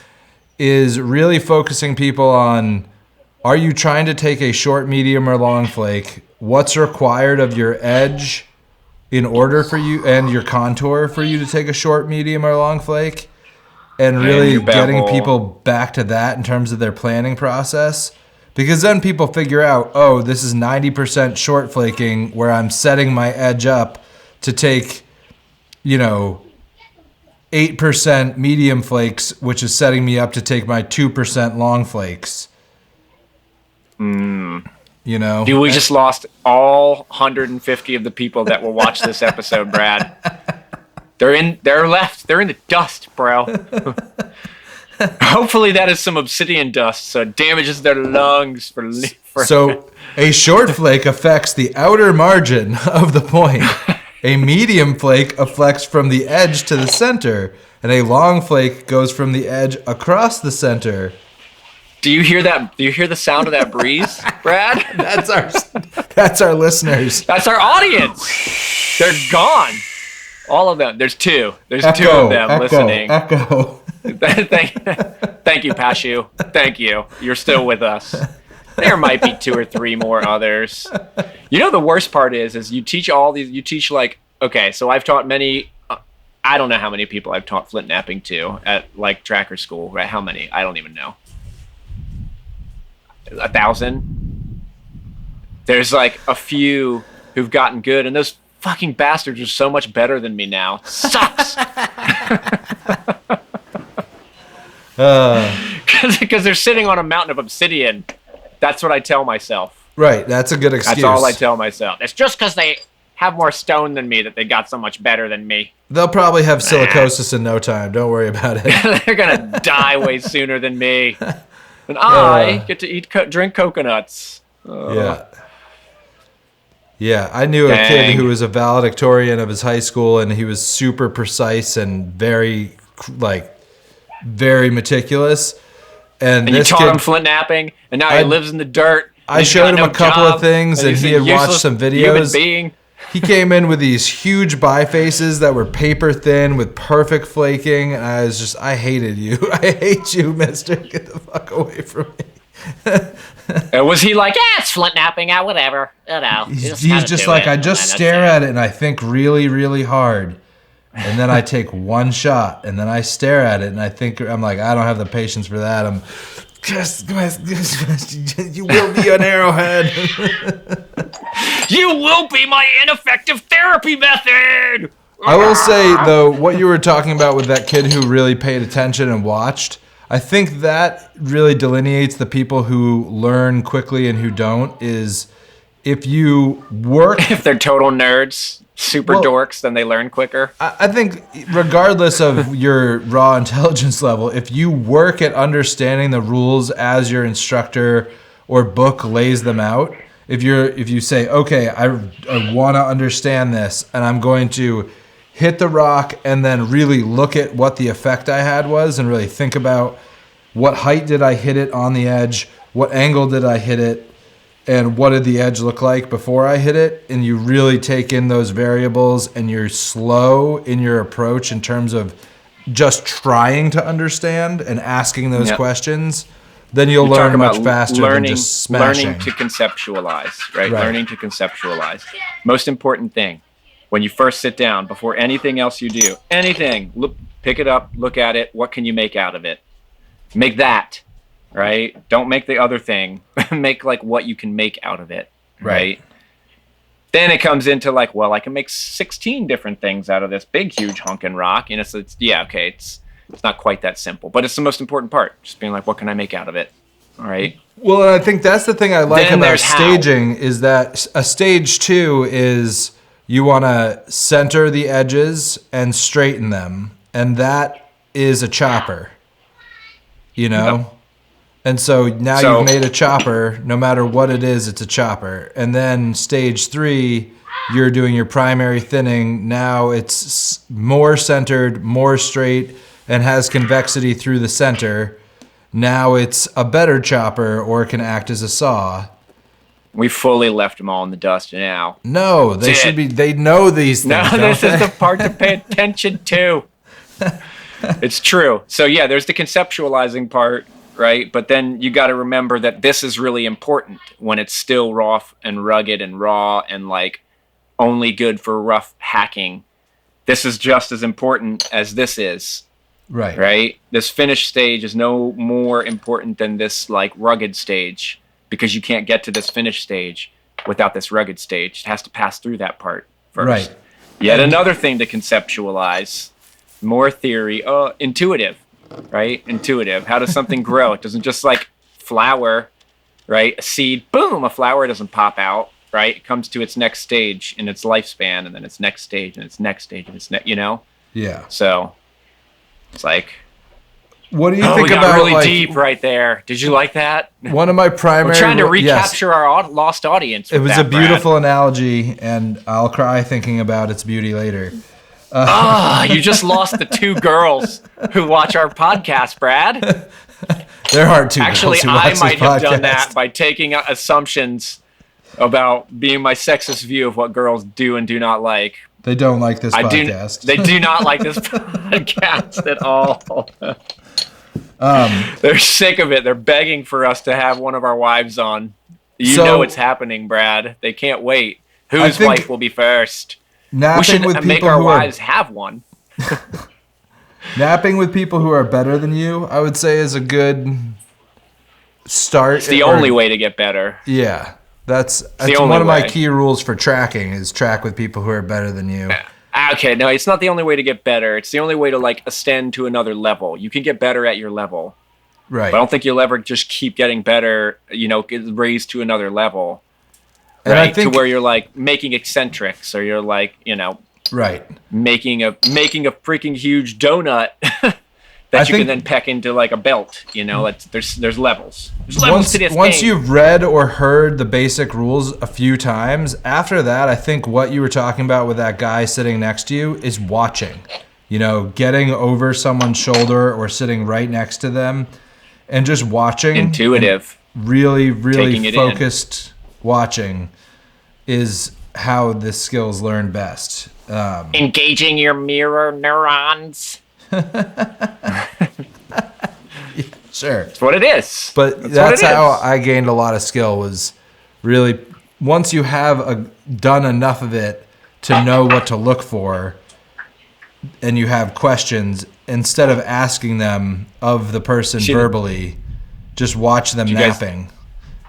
is really focusing people on, are you trying to take a short, medium, or long flake? What's required of your edge in order for you and your contour for you to take a short, medium, or long flake? And really getting people back to that in terms of their planning process. Because then people figure out, oh, this is 90% short flaking where I'm setting my edge up to take, 8% medium flakes, which is setting me up to take my 2% long flakes. Dude, we just lost all 150 of the people that will watch this episode, Brad. They're in the dust, bro. Hopefully that is some obsidian dust, so it damages their lungs for. So a short flake affects the outer margin of the point. A medium flake affects from the edge to the center, and a long flake goes from the edge across the center. Do you hear that? Do you hear the sound of that breeze, Brad? That's our listeners. That's our audience. They're gone. All of them. There's two. There's two of them listening. Echo. Thank you, Pashu. Thank you. You're still with us. There might be 2 or 3 more others. The worst part is you teach all these. You teach okay. So I've taught many. I don't know how many people I've taught Flint Knapping to at tracker school. Right? How many? I don't even know. 1,000. There's a few who've gotten good, and those fucking bastards are so much better than me now. Sucks. Because they're sitting on a mountain of obsidian. That's what I tell myself. Right, that's a good excuse. That's all I tell myself. It's just because they have more stone than me that they got so much better than me. They'll probably have silicosis in no time. Don't worry about it. They're going to die way sooner than me. And I get to drink coconuts. Yeah. Yeah, I knew a kid who was a valedictorian of his high school, and he was super precise and very, very meticulous. And you taught him Flint Knapping, and now he lives in the dirt. I showed him a couple of things, and he had watched some videos. Being. He came in with these huge bifaces that were paper thin with perfect flaking, and I hated you. I hate you, mister. Get the fuck away from me. Was he like, it's Flint Knapping, whatever. He's just like, I just stare at it and I think really, really hard. And then I take one shot and then I stare at it and I'm like, I don't have the patience for that. You will be an arrowhead. You will be my ineffective therapy method. I will say, though, what you were talking about with that kid who really paid attention and watched, I think that really delineates the people who learn quickly and who don't, is if you work... If they're total nerds, super dorks, then they learn quicker. I think regardless of your raw intelligence level, if you work at understanding the rules as your instructor or book lays them out, if you say, okay, I want to understand this, and I'm going to hit the rock and then really look at what the effect I had was and really think about what height did I hit it on the edge, what angle did I hit it, and what did the edge look like before I hit it, and you really take in those variables and you're slow in your approach in terms of just trying to understand and asking those questions, then you'll learn much faster than just smashing. Learning to conceptualize, right? Learning to conceptualize. Most important thing. When you first sit down, before anything else you do, pick it up, look at it. What can you make out of it? Make that, right? Don't make the other thing. Make like what you can make out of it, right? Then it comes into like, well, I can make 16 different things out of this big, huge honkin' rock. You know, so it's not quite that simple, but it's the most important part. Just being like, what can I make out of it? All right. Well, and I think that's the thing I like about staging is that a stage 2 is... You want to center the edges and straighten them, and that is a chopper, you know? Yep. And so now you've made a chopper. No matter what it is, it's a chopper. And then stage 3, you're doing your primary thinning. Now it's more centered, more straight, and has convexity through the center. Now it's a better chopper, or it can act as a saw. We fully left them all in the dust now. No, they should be. They know these things. No, this is the part to pay attention to. It's true. So yeah, there's the conceptualizing part, right? But then you got to remember that this is really important when it's still rough and rugged and raw and like only good for rough hacking. This is just as important as this is. Right. Right? This finished stage is no more important than this like rugged stage. Because you can't get to this finished stage without this rugged stage. It has to pass through that part first. Right. Yet another thing to conceptualize. More theory. Intuitive, right? Intuitive. How does something grow? It doesn't just like flower, right? A seed, boom, a flower doesn't pop out, right? It comes to its next stage in its lifespan, and then its next stage, and its next stage, and its next, you know? Yeah. So it's like... What do you think we got about really like, deep right there? Did you like that? One of my primary... We're trying to recapture our lost audience. It was a beautiful analogy, and I'll cry thinking about its beauty later. You just lost the 2 girls who watch our podcast, Brad. There aren't 2 Actually, girls who watch I might this have podcast. done that by taking assumptions about being my sexist view of what girls do and do not like. They don't like this podcast. They do not like this podcast at all. They're sick of it. They're begging for us to have one of our wives on. You know it's happening, Brad. They can't wait. Whose wife will be first? We should make our wives have one. Napping with people who are better than you, I would say, is a good start. It's the only way to get better. Yeah. That's one of my key rules for tracking is track with people who are better than you. Okay, no, it's not the only way to get better. It's the only way to like ascend to another level. You can get better at your level. Right. But I don't think you'll ever just keep getting better, you know, get raised to another level. And right? I think, to where you're like making eccentrics or you're like, you know, right. Making a freaking huge donut that you can then peck into like a belt, you know, there's levels. There's levels to this once game. You've read or heard the basic rules a few times, after that, I think what you were talking about with that guy sitting next to you is watching. You know, getting over someone's shoulder or sitting right next to them and just watching. Intuitive. Really, really focused watching is how the skills learn best. Engaging your mirror neurons. Sure. That's what it is. But that's how I gained a lot of skill was really once you have done enough of it to know what to look for and you have questions, instead of asking them of the person verbally, just watch them napping.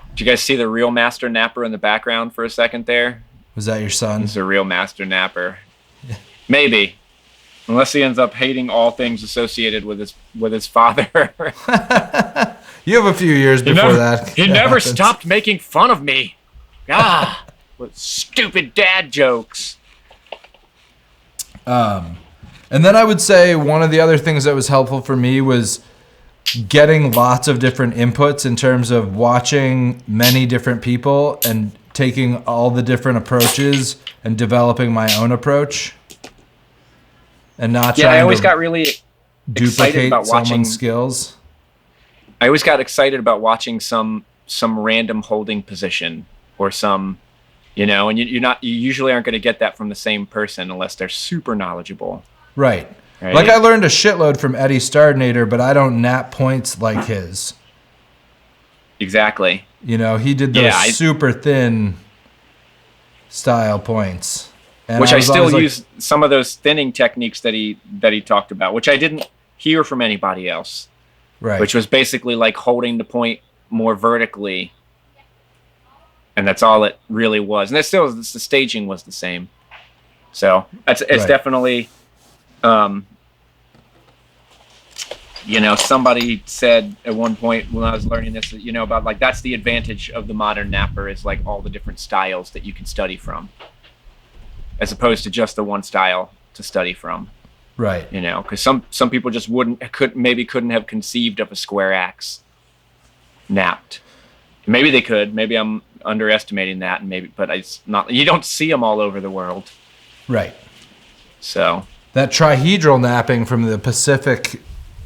Did you guys see the real master napper in the background for a second there? Was that your son? He's a real master napper. Maybe. Unless he ends up hating all things associated with his father. You have a few years before that. He never stopped making fun of me. Ah, with stupid dad jokes. And then I would say one of the other things that was helpful for me was getting lots of different inputs in terms of watching many different people and taking all the different approaches and developing my own approach. And not trying I always to got really excited about watching someone's skills. I always got excited about watching some random holding position or some, and you usually aren't going to get that from the same person unless they're super knowledgeable. Right. Like I learned a shitload from Eddie Stardinator, but I don't nap points like his. Exactly. He did those super thin style points. And which I still use some of those thinning techniques that he talked about, which I didn't hear from anybody else. Right. Which was basically like holding the point more vertically. And that's all it really was. And the staging was the same. So it's definitely, somebody said at one point when I was learning this, about like, that's the advantage of the modern napper is like all the different styles that you can study from, as opposed to just the one style to study from. Right. Because some people just couldn't have conceived of a square axe napped. Maybe they could. Maybe I'm underestimating that, but it's not. You don't see them all over the world. Right. So that trihedral napping from the Pacific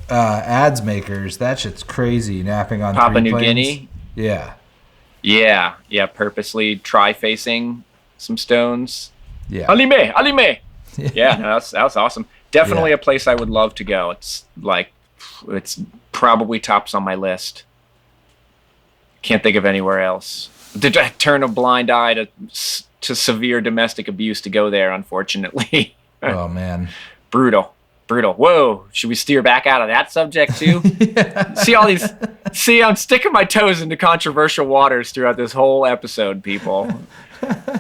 ads makers, that shit's crazy. Napping on Papua 3 New planes. Guinea. Yeah. Purposely tri-facing some stones. Yeah. Alime. Yeah, no, that's awesome. Definitely a place I would love to go. It's probably tops on my list. Can't think of anywhere else. Did I turn a blind eye to severe domestic abuse to go there? Unfortunately. Oh man. Brutal. Whoa, should we steer back out of that subject too? See, I'm sticking my toes into controversial waters throughout this whole episode, people.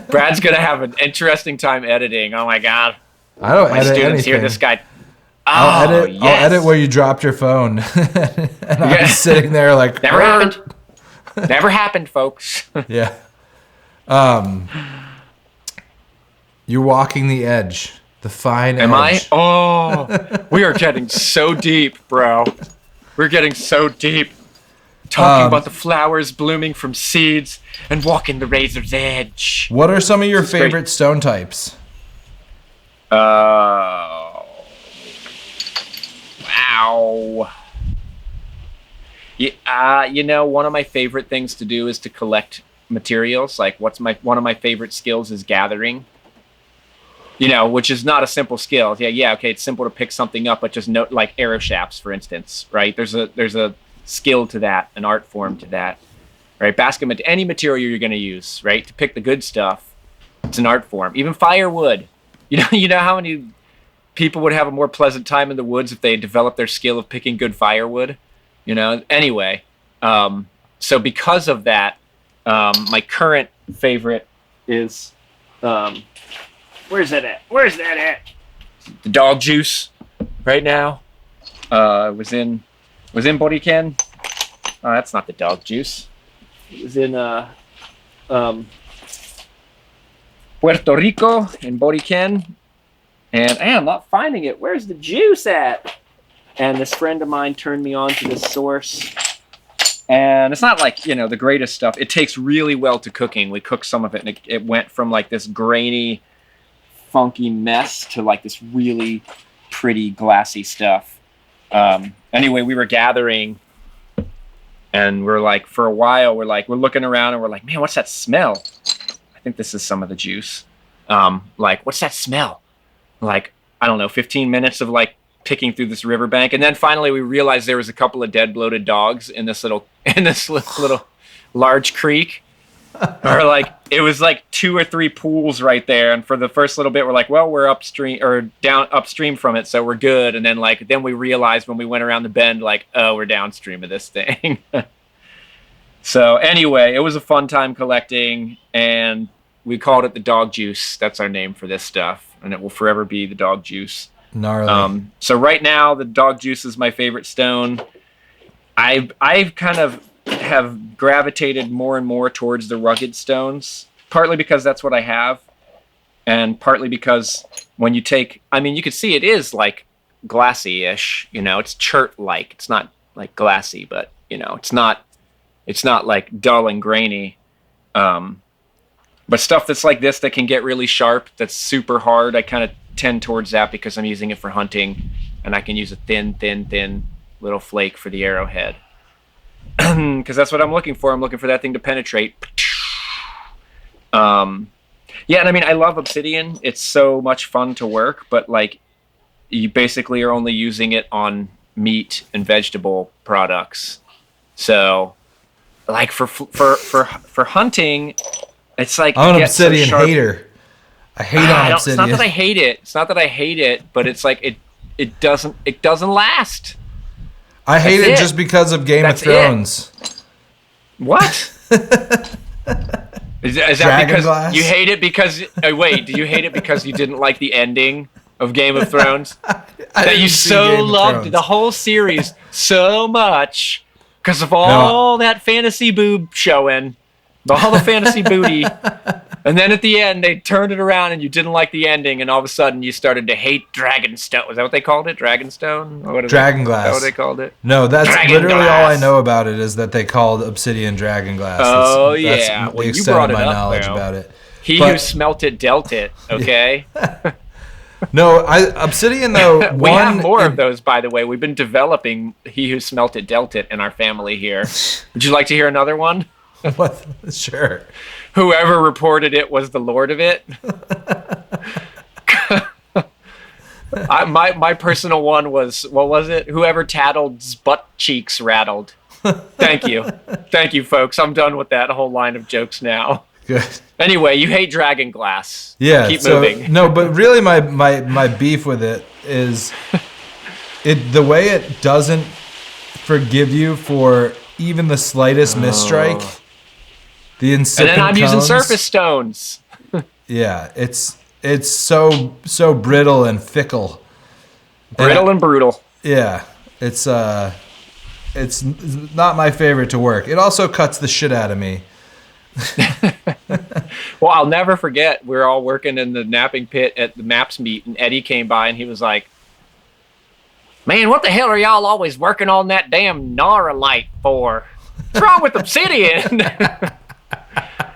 Brad's gonna have an interesting time editing. Oh my god. I don't my edit students anything. hear this guy. I'll edit where you dropped your phone. And I'm sitting there like never happened. Never happened, folks. Yeah. You're walking the edge. The fine edge. Am I? Oh, we are getting so deep, bro. We're getting so deep. Talking about the flowers blooming from seeds and walking the razor's edge. What are some of your favorite stone types? Wow. Yeah, one of my favorite things to do is to collect materials. Like one of my favorite skills is gathering. Which is not a simple skill. Yeah, okay, it's simple to pick something up, but just note like arrow shafts, for instance, right? There's a skill to that, an art form to that, right? Basket, any material you're going to use, right? To pick the good stuff, it's an art form. Even firewood. You know how many people would have a more pleasant time in the woods if they developed their skill of picking good firewood? Anyway, so because of that, my current favorite is, where's that at? The dog juice right now. Was in Boriken. Oh, that's not the dog juice. It was in Puerto Rico in Boriken. And I'm not finding it. Where's the juice at? And this friend of mine turned me on to this source. And it's not like, the greatest stuff. It takes really well to cooking. We cooked some of it, and it went from like this grainy, funky mess to like this really pretty glassy stuff. Anyway, we were gathering, and we're like, for a while, we're looking around, and we're like, man, what's that smell? I think this is some of the juice. What's that smell? Like, I don't know, 15 minutes of like picking through this riverbank, and then finally we realized there was a couple of dead bloated dogs in this little large creek. Or like it was like 2 or 3 pools right there, and for the first little bit we're like, well, we're upstream from it, so we're good. And then we realized when we went around the bend, like, oh, we're downstream of this thing. So anyway, it was a fun time collecting, and we called it the dog juice. That's our name for this stuff, and it will forever be the dog juice. Gnarly. So right now, the dog juice is my favorite stone. I've kind of have gravitated more and more towards the rugged stones, partly because that's what I have, and partly because when you take, I mean, you can see it is like glassy-ish, you know, it's chert-like. It's not like glassy, but you know, it's not like dull and grainy. But stuff that's like this that can get really sharp, that's super hard, I kind of tend towards that because I'm using it for hunting, and I can use a thin little flake for the arrowhead. Because that's what I'm looking for. I'm looking for that thing to penetrate. Yeah, and I mean, I love obsidian. It's so much fun to work, but like, you basically are only using it on meat and vegetable products. So, like for hunting, it's like I'm an obsidian hater. I hate on obsidian. It's not that I hate it. It's not that I hate it, but it's like it doesn't last. I hate it just because of Game of Thrones. What? Is that because you hate it because wait, do you hate it because you didn't like the ending of Game of Thrones? That you so loved the whole series so much because of all that fantasy boob showing, all the fantasy booty. And then at the end, they turned it around and you didn't like the ending, and all of a sudden you started to hate Dragonstone. Is that what they called it? Dragonstone? Dragonglass. Is that what they called it? No, that's literally all I know about it is that they called obsidian Dragonglass. Oh, yeah. That's the extent of my knowledge about it. He who smelt it dealt it, okay? No, obsidian, though, we have more of those, by the way. We've been developing he who smelt it dealt it in our family here. Would you like to hear another one? What? Sure. Whoever reported it was the Lord of it. My personal one was, what was it? Whoever tattled's butt cheeks rattled. Thank you, folks. I'm done with that whole line of jokes now. Good. Anyway, you hate Dragonglass. Yeah. Keep moving. No, but really, my beef with it is the way it doesn't forgive you for even the slightest misstrike. The incipient and then I'm using cones. surface stones. Yeah, it's so brittle and fickle. Brittle and brutal. Yeah, it's not my favorite to work. It also cuts the shit out of me. Well, I'll never forget. We were all working in the knapping pit at the MAPS meet, and Eddie came by and he was like, "Man, what the hell are y'all always working on that damn Gnarlite for? What's wrong with obsidian?"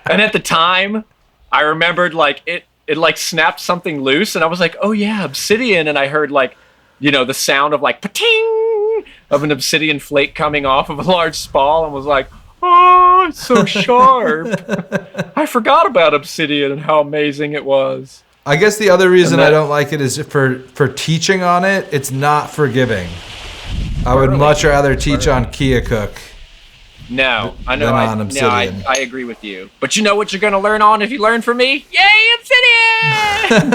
And at the time, I remembered like it like snapped something loose, and I was like, "Oh yeah, obsidian!" And I heard like, you know, the sound of like pating of an obsidian flake coming off of a large spall, and was like, "Oh, it's so sharp." I forgot about obsidian and how amazing it was. I guess the other reason I don't like it is for teaching on it. It's not forgiving. I would much rather teach on Keokuk. No, I know. I agree with you. But you know what you're going to learn on if you learn from me? Yay, obsidian!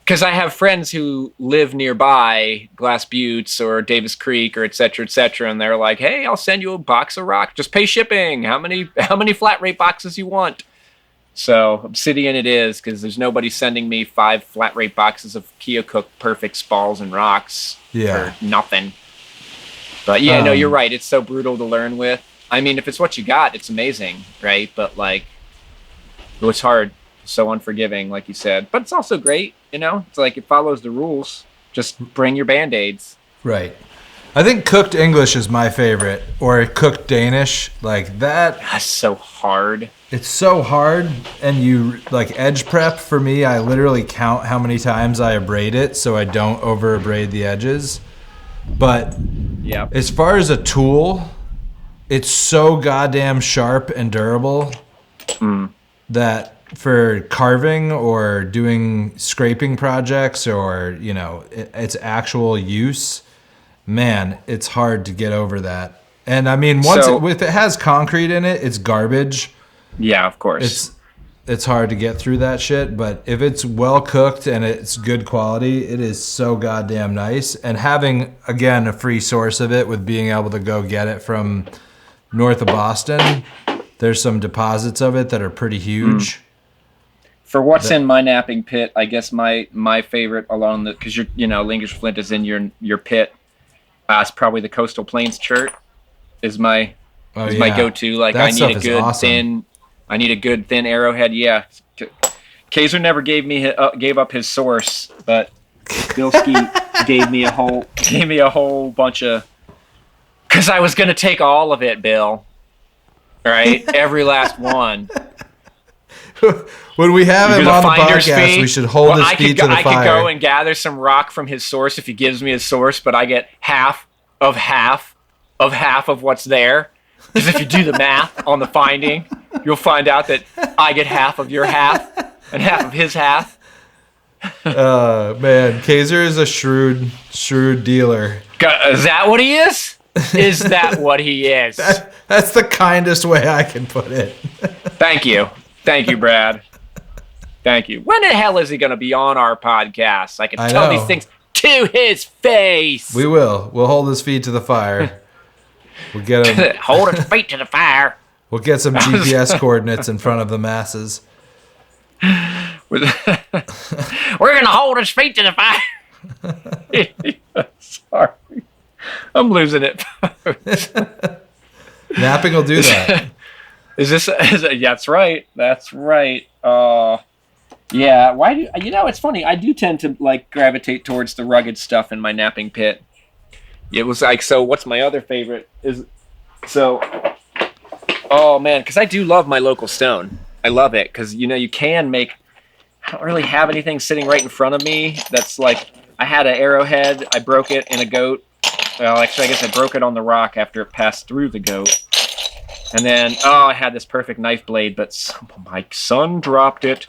Because I have friends who live nearby Glass Buttes or Davis Creek or et cetera, and they're like, "Hey, I'll send you a box of rock. Just pay shipping. How many flat rate boxes you want?" So obsidian it is, because there's nobody sending me 5 flat rate boxes of Keokuk perfect spalls and rocks for nothing. But yeah, no, you're right. It's so brutal to learn with. I mean, if it's what you got, it's amazing, right? But like, it's hard, so unforgiving, like you said. But it's also great, you know? It's like it follows the rules. Just bring your Band-Aids. Right. I think cooked English is my favorite, or cooked Danish. Like that. That's so hard. It's so hard, and you like edge prep. For me, I literally count how many times I abrade it so I don't over abrade the edges. But as far as a tool, it's so goddamn sharp and durable that for carving or doing scraping projects or, you know, its actual use, man, it's hard to get over that. And I mean, if it has concrete in it, it's garbage. Yeah, of course. It's hard to get through that shit, but if it's well cooked and it's good quality, it is so goddamn nice. And having, again, a free source of it with being able to go get it from north of Boston, there's some deposits of it that are pretty huge. For what's in my napping pit, I guess my favorite along the, because Lingish Flint is in your pit. It's probably the Coastal Plains chert is my go-to. Like that I need a good awesome. thin arrowhead. Yeah, Kaiser never gave up his source, but Bilski gave me a whole bunch of, because I was gonna take all of it, Bill. Right, every last one. When we have him on the podcast, we should hold his feet to the fire. I could go and gather some rock from his source if he gives me his source, but I get half of what's there. Because if you do the math on the finding, you'll find out that I get half of your half and half of his half. Man, Kaiser is a shrewd dealer. Is that what he is? Is that what he is? That's the kindest way I can put it. Thank you, Brad. Thank you. When the hell is he going to be on our podcast? I can tell these things to his face. We will. We'll hold his feet to the fire. We'll get him. Hold his feet to the fire. We'll get some GPS coordinates in front of the masses. We're going to hold his feet to the fire. Sorry. I'm losing it. Napping will do that. That's right. That's right. Yeah. Why do it's funny. I do tend to like gravitate towards the rugged stuff in my napping pit. It was like, so what's my other favorite oh man, because I do love my local stone. I love it because you can make. I don't really have anything sitting right in front of me that's like, I had an arrowhead. I broke it in a goat. Well, actually, I guess I broke it on the rock after it passed through the goat. And then, I had this perfect knife blade, but my son dropped it.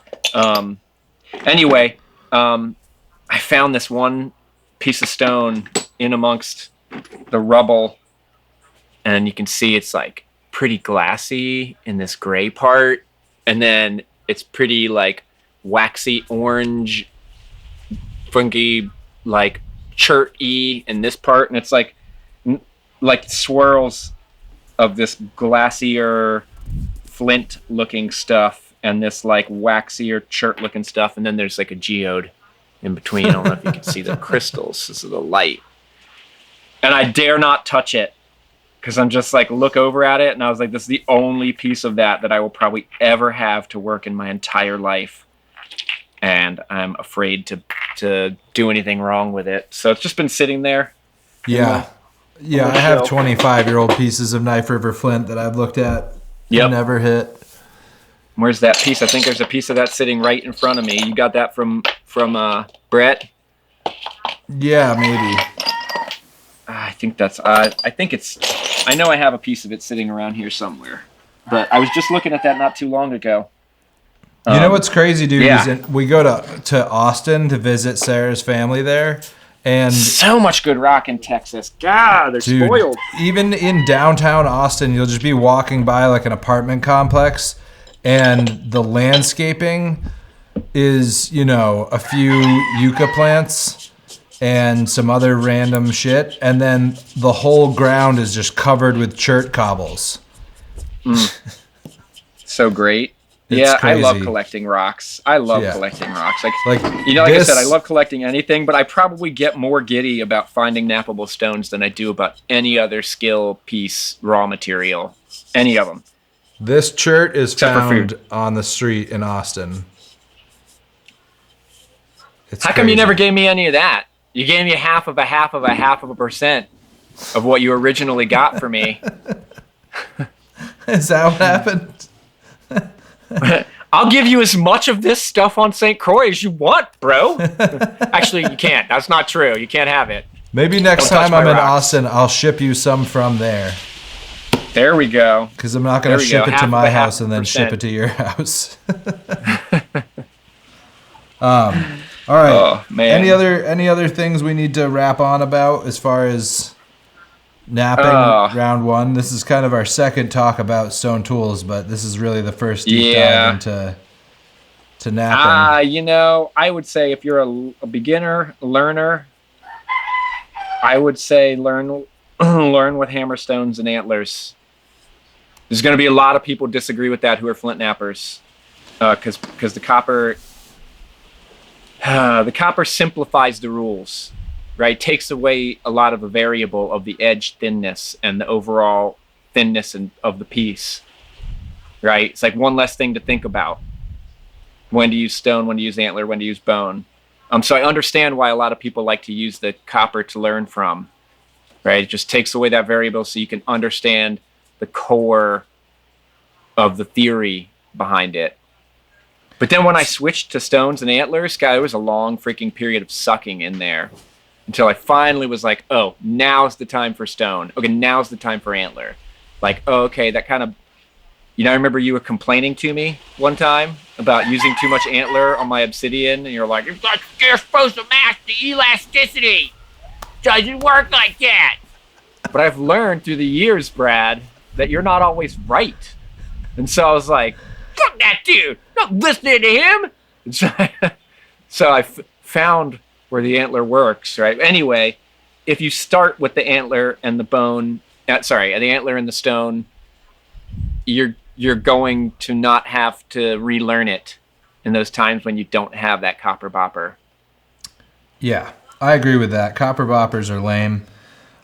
Anyway, I found this one piece of stone in amongst the rubble, and you can see it's like pretty glassy in this gray part, and then it's pretty like waxy orange, funky, like chert-y in this part, and it's like swirls of this glassier flint looking stuff and this like waxier chert looking stuff, and then there's like a geode in between. I don't know if you can see the crystals. This is the light, and I dare not touch it because I'm just like look over at it, and I was like, this is the only piece of that I will probably ever have to work in my entire life, and I'm afraid to do anything wrong with it. So it's just been sitting there. Yeah. I have 25-year-old pieces of Knife River Flint that I've looked at and never hit. Where's that piece? I think there's a piece of that sitting right in front of me. You got that from Brett? Yeah, maybe. I think that's. I know I have a piece of it sitting around here somewhere, but I was just looking at that not too long ago. You know what's crazy, dude? Is we go to Austin to visit Sarah's family there. And so much good rock in Texas. God, they're spoiled. Even in downtown Austin, you'll just be walking by like an apartment complex, and the landscaping is, a few yucca plants and some other random shit, and then the whole ground is just covered with chert cobbles. So great. It's crazy. I love collecting rocks. Collecting rocks. Like I said, I love collecting anything, but I probably get more giddy about finding nappable stones than I do about any other skill piece, raw material, any of them. This chert is found on the street in Austin. How come you never gave me any of that? You gave me half of a % of what you originally got for me. Is that what happened? I'll give you as much of this stuff on St. Croix as you want, bro. Actually, you can't. That's not true. You can't have it. Maybe next time I'm in Austin, I'll ship you some from there. There we go. Because I'm not going to ship it to my house and then ship it to your house. All right. Oh, man. Any other things we need to wrap on about as far as napping round one? This is kind of our second talk about stone tools, but this is really the first deep dive into napping. I would say if you're a beginner learner, I would say learn with hammerstones and antlers. There's going to be a lot of people disagree with that who are flint nappers, because the copper simplifies the rules, right? Takes away a lot of the variable of the edge thinness and the overall thinness of the piece, right? It's like one less thing to think about. When to use stone, when to use antler, when to use bone. So I understand why a lot of people like to use the copper to learn from, right? It just takes away that variable so you can understand the core of the theory behind it. But then when I switched to stones and antlers, God, it was a long freaking period of sucking in there until I finally was like, oh, now's the time for stone. Okay, now's the time for antler. Like, oh, okay, that kind of, I remember you were complaining to me one time about using too much antler on my obsidian, and you're like, You're supposed to match the elasticity. Doesn't work like that. But I've learned through the years, Brad, that you're not always right. And so I was like, fuck that dude. Not listening to him. So I found where the antler works, right? Anyway, if you start with the antler and the bone, the antler and the stone, you're going to not have to relearn it in those times when you don't have that copper bopper. Yeah, I agree with that. Copper boppers are lame.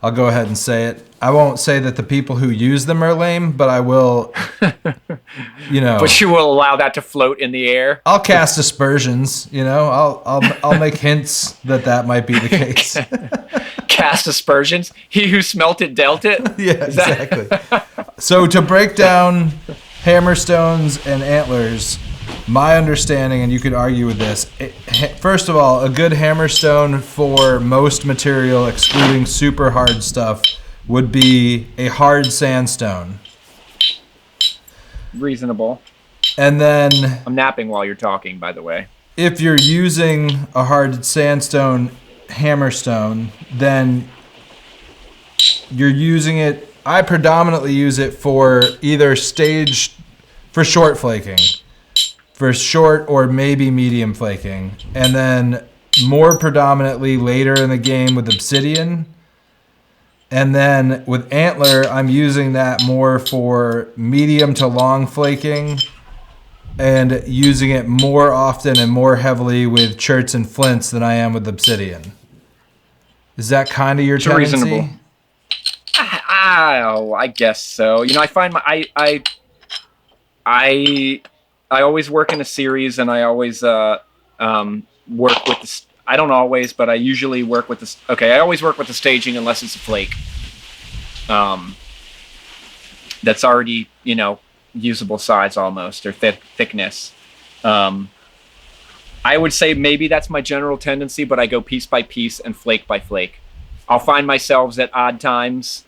I'll go ahead and say it. I won't say that the people who use them are lame, but I will, But you will allow that to float in the air. I'll cast aspersions. I'll make hints that might be the case. Cast aspersions. He who smelt it dealt it. Yeah, exactly. So to break down hammerstones and antlers, my understanding, and you could argue with this, first of all, a good hammerstone for most material, excluding super hard stuff, would be a hard sandstone. Reasonable. And then I'm napping while you're talking, by the way. If you're using a hard sandstone hammerstone, then you're using it. I predominantly use it for either for short flaking, for short or maybe medium flaking, and then more predominantly later in the game with obsidian. And then with antler, I'm using that more for medium to long flaking, and using it more often and more heavily with cherts and flints than I am with obsidian. Is that kind of your tendency? Reasonable. I guess so. I find I always work in a series, and I always work with the. I don't always, but I usually work with this. Okay, I always work with the staging unless it's a flake. That's already usable size almost, or thickness. I would say maybe that's my general tendency, but I go piece by piece and flake by flake. I'll find myself at odd times,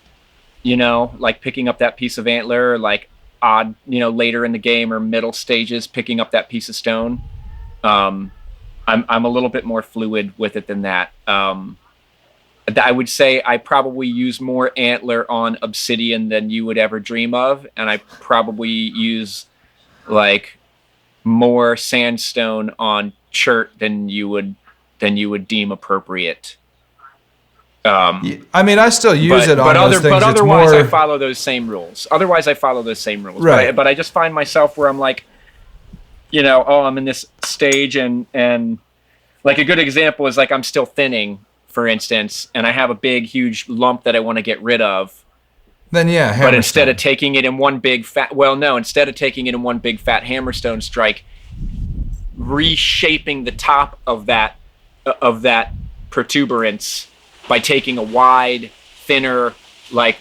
like picking up that piece of antler, like odd, later in the game or middle stages, picking up that piece of stone. I'm a little bit more fluid with it than that. I would say I probably use more antler on obsidian than you would ever dream of, and I probably use like more sandstone on chert than you would deem appropriate. I mean, I still use it on those things. But otherwise, I follow those same rules. Right. But I just find myself where I'm like, I'm in this stage, and like a good example is like I'm still thinning, for instance, and I have a big, huge lump that I want to get rid of. Then yeah, but instead of taking it in one big fat, hammerstone strike, reshaping the top of that protuberance by taking a wide, thinner, like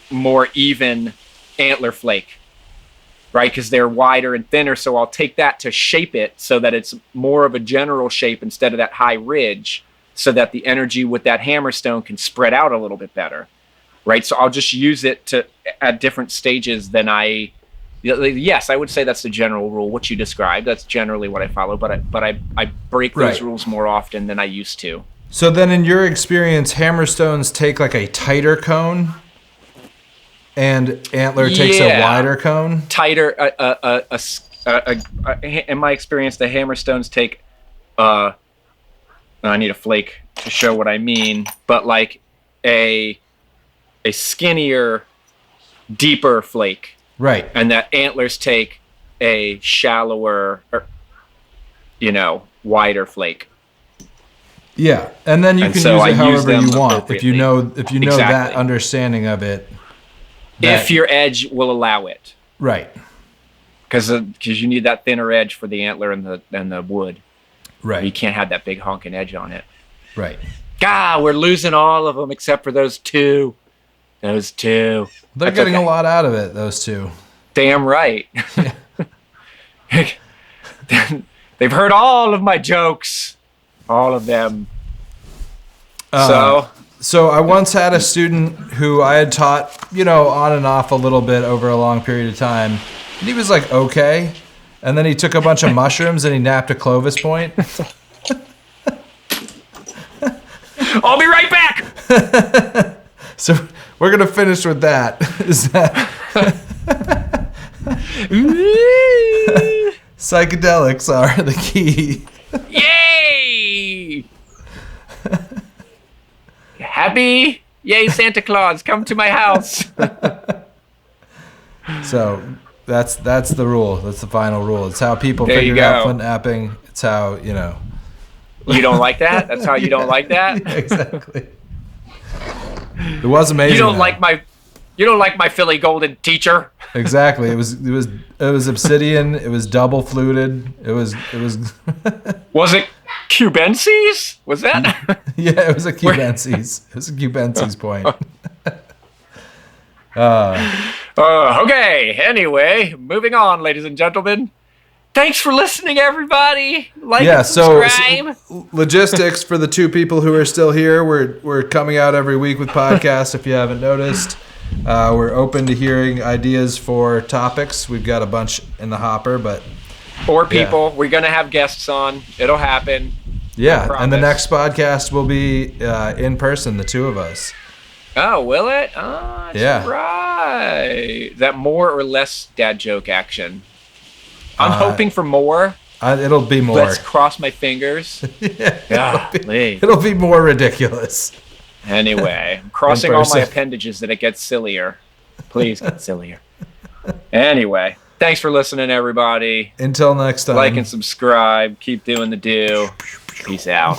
more even antler flake, right? Because they're wider and thinner, so I'll take that to shape it so that it's more of a general shape instead of that high ridge, so that the energy with that hammerstone can spread out a little bit better, right? So I'll just use it at different stages than yes, I would say that's the general rule. What you described, that's generally what I follow, but I break those rules more often than I used to. So then in your experience, hammerstones take like a tighter cone, and antler takes a wider cone? Tighter, in my experience, the hammerstones take, I need a flake to show what I mean, but like a skinnier, deeper flake. Right. And that antlers take a shallower, or, wider flake. Yeah, and then you And can so use I it use however them you want. If you know Exactly. that understanding of it. If your edge will allow it. Right. Because you need that thinner edge for the antler and the wood. Right. You can't have that big honking edge on it. Right. God, we're losing all of them except for those two. Those two. They're That's getting okay. a lot out of it, those two. Damn right. They've heard all of my jokes. All of them. So I once had a student who I had taught, on and off a little bit over a long period of time. And he was like, okay. And then he took a bunch of mushrooms and he napped a Clovis point. I'll be right back. So we're going to finish with that. Is that psychedelics are the key. Yay! Happy? Yay, Santa Claus, come to my house. So that's the rule. That's the final rule. It's how people There you figured out go. Flint Knapping. It's how, You don't like that? That's how you don't like that? Yeah, exactly. It was amazing. You don't though. like my Philly Golden teacher? Exactly. It was obsidian. It was double fluted. It was Was it Cubensis? Was that? yeah, it was a Cubensis. It was a Cubensis point. Okay, anyway, moving on, ladies and gentlemen. Thanks for listening, everybody. Like Yeah, and so subscribe. logistics for the two people who are still here. We're coming out every week with podcasts. If you haven't noticed, we're open to hearing ideas for topics. We've got a bunch in the hopper, but Or people. We're going to have guests on. It'll happen. yeah. I And the promise. next podcast will be in person, the two of us. Oh, will it? Oh, that's Yeah. right. Is that more or less dad joke action? I'm hoping for more. It'll be more. Let's cross my fingers. yeah, Golly. it'll be more ridiculous. Anyway, I'm crossing all my person. appendages that it gets sillier. Please get sillier. Anyway, thanks for listening, everybody. Until next time. Like and subscribe. Keep doing the do. Peace out.